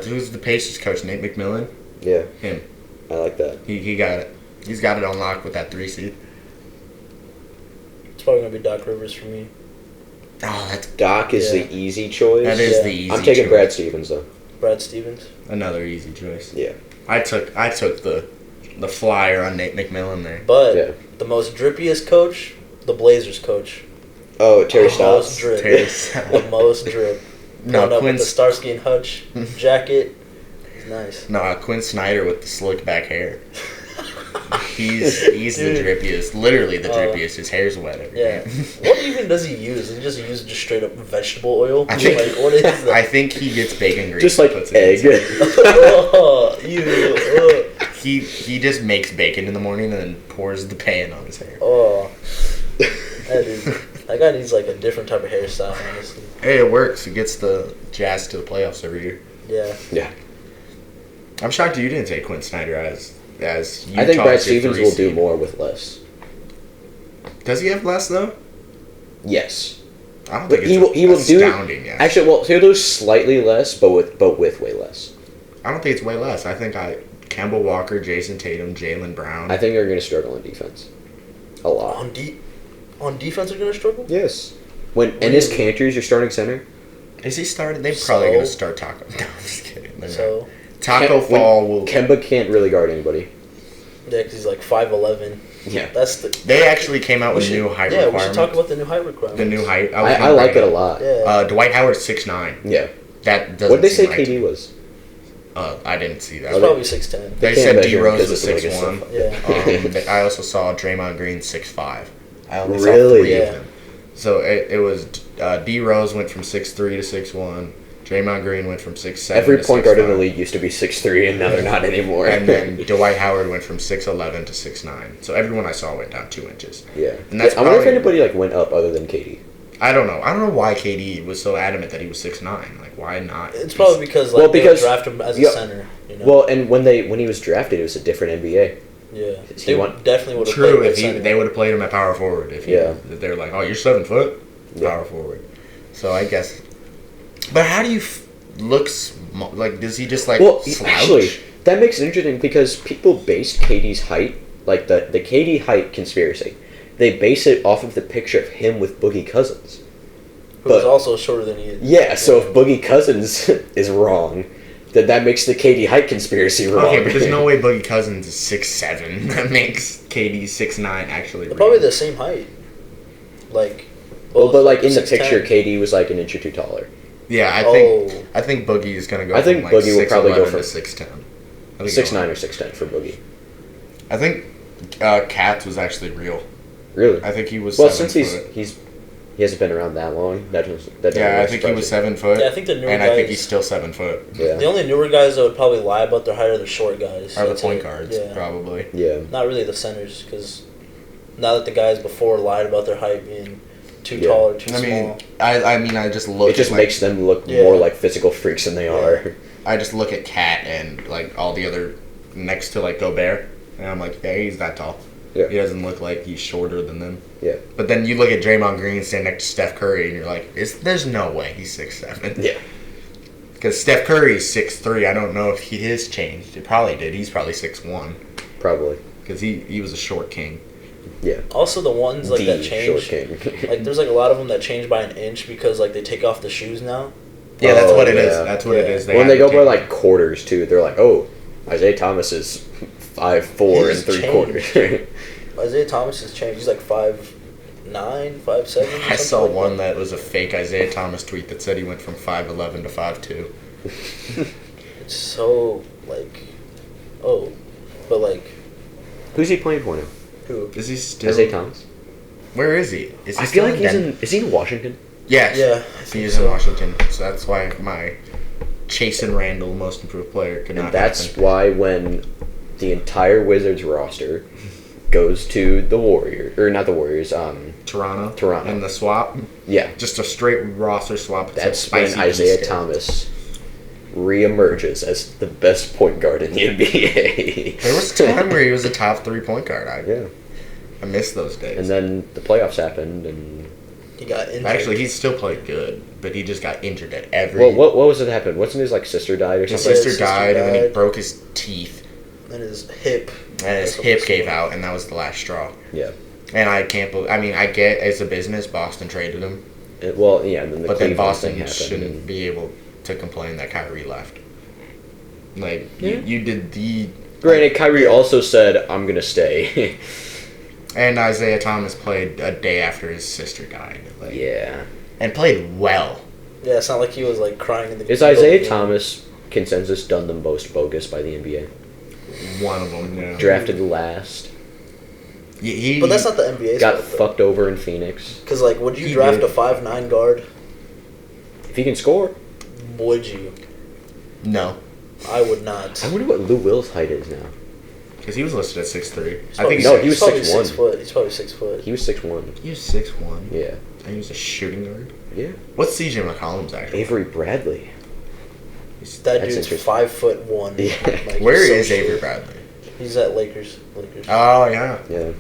Who's the Pacers coach? Nate McMillan? Yeah. Him. I like that. He got it. He's got it on lock with that 3 seed. It's probably going to be Doc Rivers for me. Oh, Doc is the easy choice. That is the easy choice. I'm taking Brad Stevens, though. Brad Stevens? Another easy choice. Yeah. I took the flyer on Nate McMillan there. But the most drippiest coach, the Blazers coach. Oh, Terry Stotts. The most drip. No, Quinn. With the Starsky and Hutch jacket. He's nice. No, Quinn Snyder with the slick back hair. He's the drippiest. Literally the drippiest. His hair's wet every day. What even does he use? Does he just use just straight up vegetable oil? I think, what is that? I think he gets bacon grease. Just like egg. He just makes bacon in the morning and then pours the pan on his hair. Oh. That guy needs like a different type of hairstyle, honestly. Hey, it works. He gets the Jazz to the playoffs every year. Yeah. I'm shocked you didn't take Quinn Snyder as Utah's I think Brad Stevens will do more with less. Does he have less though? Yes. I don't think it's astounding. Yes. Actually, well, he'll do slightly less, but with way less. I don't think it's way less. I think Kemba Walker, Jason Tatum, Jaylen Brown. I think they're going to struggle on defense. A lot. On defense, they're going to struggle? Yes. When Enes Kanter's your starting center. Is he starting? They're probably going to start Taco. No, I'm just kidding. So Taco Fall will. Kemba can't really guard anybody. Yeah, because he's like 5'11". Yeah. They actually came out with new height requirements. Yeah, we should talk about the new height requirements. The new height. I like it a lot. Yeah. Dwight Howard's 6'9". Yeah. That doesn't. What did they say KD was? I didn't see that. He's probably 6'10". They said D Rose was 6'1". Yeah. I also saw Draymond Green 6'5". I only saw 3 of them. So it was D Rose went from 6'3" to 6'1". Draymond Green went from 6'7". Every point guard in the league used to be 6'3", and now they're not anymore. And then Dwight Howard went from 6'11" to 6'9". So everyone I saw went down 2 inches. Yeah. And that's I wonder if anybody went up other than KD. I don't know. I don't know why KD was so adamant that he was 6'9". Like, why not? It's probably because they draft him as a center. You know? Well, and when he was drafted, it was a different NBA. Yeah, they definitely would have played him. True, they would have played him at power forward. If they're like, oh, you're 7 foot, power forward. So I guess. But how do you look like? Does he just like? Well, slouch? actually, that makes it interesting because people based KD's height, like the KD height conspiracy, they base it off of the picture of him with Boogie Cousins. Who is also shorter than he is. Yeah, so if Boogie Cousins is wrong, then that makes the KD height conspiracy wrong. Okay, but there's no way Boogie Cousins is 6'7". That makes KD 6'9" actually. They're probably the same height. Like. Well, but like in the picture, KD was like an inch or two taller. Yeah, I think Boogie is gonna go. I think Boogie will probably go for 6'10". 6'9" or 6'10" for Boogie. I think Katz was actually real. Really? I think he was. Well, since he's He hasn't been around that long. That I think he was 7 foot. Yeah, I think the newer and guys, I think he's still 7 foot. Yeah. The only newer guys that would probably lie about their height are the short guys. Are the That's point it. guards, Yeah. probably. Yeah. Not really the centers, because now that the guys before lied about their height being too Yeah. tall or too I small. mean, I just look. It just at, makes them look more like physical freaks than they are. I just look at Cat and like all the other next to like Gobert, and I'm like, yeah, he's that tall. Yeah. He doesn't look like he's shorter than them. Yeah. But then you look at Draymond Green standing next to Steph Curry, and you're like, there's no way he's 6'7". Yeah. Because Steph Curry is 6'3". I don't know if he has changed. It probably did. He's probably 6'1". Probably. Because he was a short king. Yeah. Also, the ones like that short change, king. like there's like a lot of them that change by an inch because like they take off the shoes now. Yeah, that's what it yeah. is. That's what it is. When they go by like quarters too, they're like, oh, Isaiah Thomas is 5'4" and 3/4. Isaiah Thomas has changed. He's like 5'9", 5'7". I saw one that was a fake Isaiah Thomas tweet that said he went from 5'11" to 5'2". It's so like, oh, but like, Who's he playing for now? who? Is he still? Isaiah Thomas. Where is he? Is he I still feel like he's Denver? in. Is he in Washington? Yes. Yeah, He is in Washington. So that's why my Chasen Randall most improved player could not And that's happen. why when the entire Wizards roster goes to the Warriors, or not the Warriors, Toronto. And the swap. yeah, Just a straight roster swap. that's when Isaiah Thomas reemerges as the best point guard in the NBA. There was a time where he was a top 3 point guard. I miss those days. And then the playoffs happened, and He got injured. Actually, he still played good, but he just got injured at every. well, what was it that happened? Wasn't his sister died or His something? sister died, and then he broke his teeth, and his hip. and his hip gave out, and that was the last straw. Yeah. And I can't believe. I mean, I get as a business, Boston traded him, And then the but then Cleveland Boston thing happened. shouldn't and- be able to complain that Kyrie left. Like Yeah. you did the. Granted, Kyrie also said, "I'm gonna stay." And Isaiah Thomas played a day after his sister died. Like, yeah. and played well. Yeah, it's not like he was like crying in the. Is middle of the Isaiah game. Thomas consensus done the most bogus by the NBA? One of them, yeah. Drafted last, He, But that's not the NBA. got fucked over in Phoenix. Because like, would you He draft did. a 5'9" guard? If he can score, Would you? No, I would not. I wonder what Lou Will's height is now. because he was listed at 6'3". He's I think No, he was probably 6'1". 6 foot. He's probably 6 foot. He was 6'1". he was 6'1". Yeah. And he was a shooting guard. Yeah. What's CJ McCollum's actually? Avery Bradley. That That's dude's interesting. 5'1". Yeah. Like, Where he's so is short. Avery Bradley? He's at Lakers. Oh yeah, Yeah.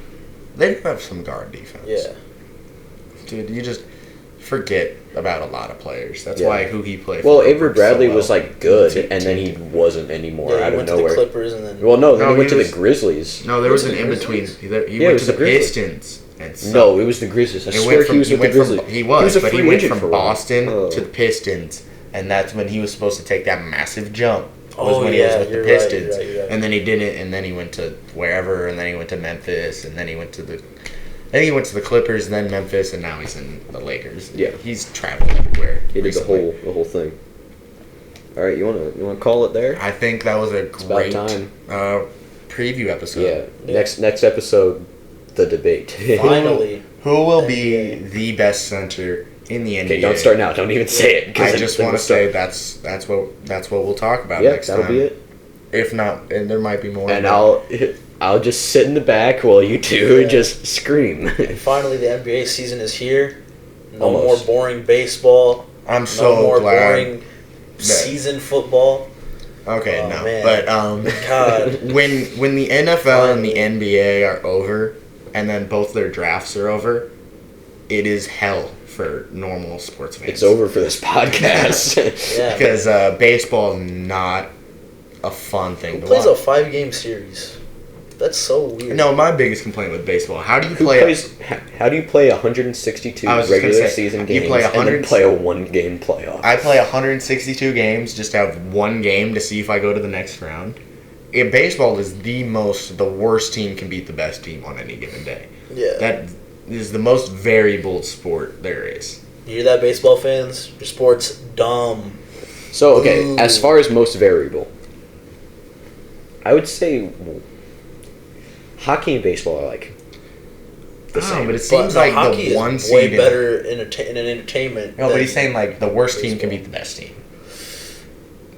they do have some guard defense. Yeah. Dude, you just forget about a lot of players. That's Yeah. why who he played. Well, for Avery worked Bradley so was well. like good, Team- and then he wasn't anymore Yeah, out he of went nowhere. to the Clippers and then. Well, no, then No, he he went to was- the Grizzlies. No, there was Was an it in the between. Grizzlies? He Yeah, it went was to the the Grizzlies. Pistons. And No, it was the Grizzlies. I He swear went from, he was with the went from- Grizzlies. He was, a but he free went agent from for a while. Boston Oh. to the Pistons, and that's when he was supposed to take that massive jump. Was Oh, when yeah, he was with the you're right, Pistons, you're right. and then he didn't, and then he went to wherever, and then he went to Memphis, and then he went to the. Then he went to the Clippers, and then Memphis, and now he's in the Lakers. Yeah. He's traveled everywhere. He did recently. the whole thing. All right, you wanna call it there? I think that was a about great time. preview episode. Yeah. Next episode, the debate. Finally. Who will be NBA. the best center in the NBA? Okay, don't start now. Don't even say it. 'cause I then- just then want we'll to say start. that's what we'll talk about Yeah, next that'll time. be it. If not, and there might be more. And but- I'll just sit in the back while you two Yeah. just scream. And finally, the NBA season is here. No Almost. more boring baseball. I'm No so more glad. boring season football. Okay, Oh, no, man. but God. when the NFL and the Finally. NBA are over, and then both their drafts are over, it is hell for normal sports fans. It's over for this podcast. Yeah. because baseball is not a fun thing Who to plays a watch. 5-game series? That's so weird. No, my biggest complaint with baseball: how do you Who play? plays? How do you play 162 I was just gonna regular say, season you games play and then 100 play a one-game playoff? I play 162 games just to have one game to see if I go to the next round. In baseball is the worst team can beat the best team on any given day. Yeah. That is the most variable sport there is. You hear that, baseball fans? Your sport's dumb. So okay, Ooh. as far as most variable, I would say hockey and baseball are like the same. But it seems like hockey the one is seed way better in entertainment. No, but he's saying like the worst team can beat the best team.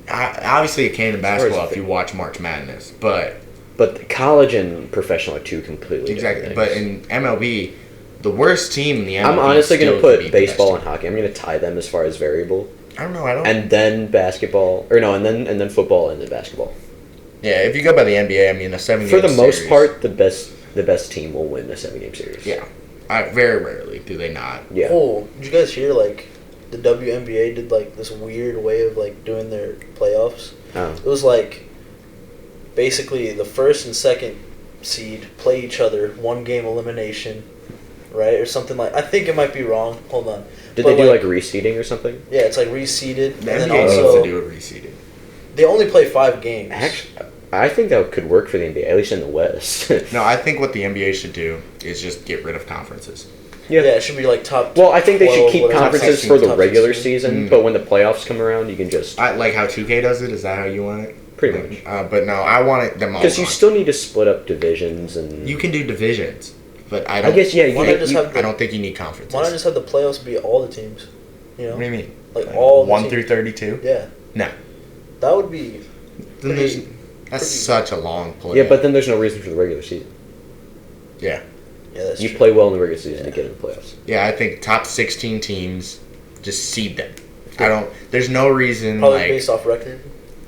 Obviously, it can in basketball if you watch March Madness, but college and professional are two completely exactly. different But in MLB, the worst team in the MLB. I'm honestly going to still put could beat the baseball and best hockey. I'm going to tie them as far as variable, team. I don't know. and then basketball, or no, and then football and then basketball. Yeah, if you go by the NBA, I mean a 7-game For the most series- part, the best team will win a 7-game series. Yeah, very rarely do they not. Yeah. Oh, did you guys hear like the WNBA did like this weird way of like doing their playoffs? Oh. It was like basically the first and second seed play each other, 1-game elimination, right, or something like. I think it might be wrong. Hold on. Did they do like reseeding or something? Yeah, it's like reseeded, The and then NBA needs also to do a reseeding. they only play 5 games. Actually, I think that could work for the NBA, at least in the West. No, I think what the NBA should do is just get rid of conferences. Yeah, it should be like top. Well, I think they should 12, keep whatever. conferences Top for the 16, regular 16. season, but when the playoffs come around, you can just I like how 2K does it. Is that how you want it? pretty much. But no, I want it them all. Because you gone. still need to split up divisions and. You can do divisions, but I don't. I guess yeah. Why not just have I don't think you need conferences. Why not just have the playoffs be all the teams? You know, What do you mean? like all the 1 teams. through 32? Yeah. No. That would be. Then Pretty- that's pretty- such a long play. Yeah, but then there's no reason for the regular season. Yeah. Yeah, that's You true. play well in the regular season to get in the playoffs. Yeah, I think top 16 teams, just seed them. I don't. There's no reason Probably like. based off record.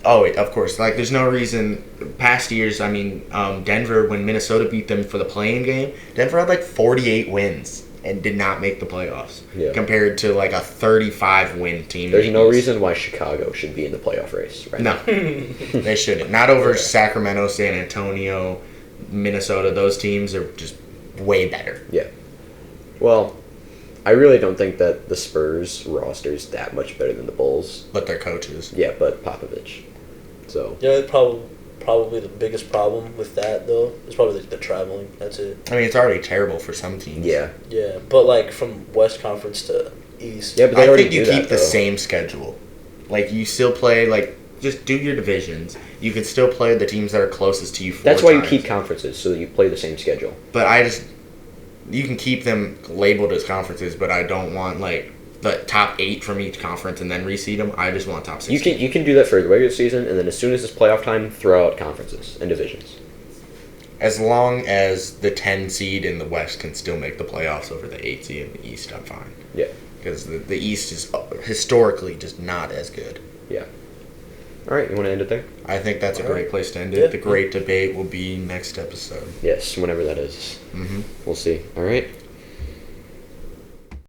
Oh, wait, of course. Like, there's no reason. Past years, I mean, Denver, when Minnesota beat them for the play-in game, Denver had like 48 wins and did not make the playoffs. Yeah. Compared to like a 35-win team. There's no maybe. reason why Chicago should be in the playoff race, right? No, they shouldn't. Not over Sacramento, San Antonio, Minnesota. Those teams are just way better. Yeah. Well, I really don't think that the Spurs roster is that much better than the Bulls. But their coaches. Yeah, but Popovich. So. Yeah, probably the biggest problem with that though is probably the traveling. That's it. I mean, it's already terrible for some teams. Yeah. Yeah, but like from West Conference to East. Yeah, but they I already think you do keep that, the though. same schedule. Like, you still play, like, just do your divisions. You can still play the teams that are closest to you 4 That's why you times. keep conferences, so that you play the same schedule. But you can keep them labeled as conferences, but I don't want, like, the top 8 from each conference and then reseed them. I just want top 16. You can do that for the regular season, and then as soon as it's playoff time, throw out conferences and divisions. As long as the 10 seed in the West can still make the playoffs over the 8 seed in the East, I'm fine. Yeah. Because the East is historically just not as good. Yeah. All right, you want to end it there? I think that's a All great right. place to end it. Yeah. The great debate will be next episode. Yes, whenever that is. Mm-hmm. We'll see. All right.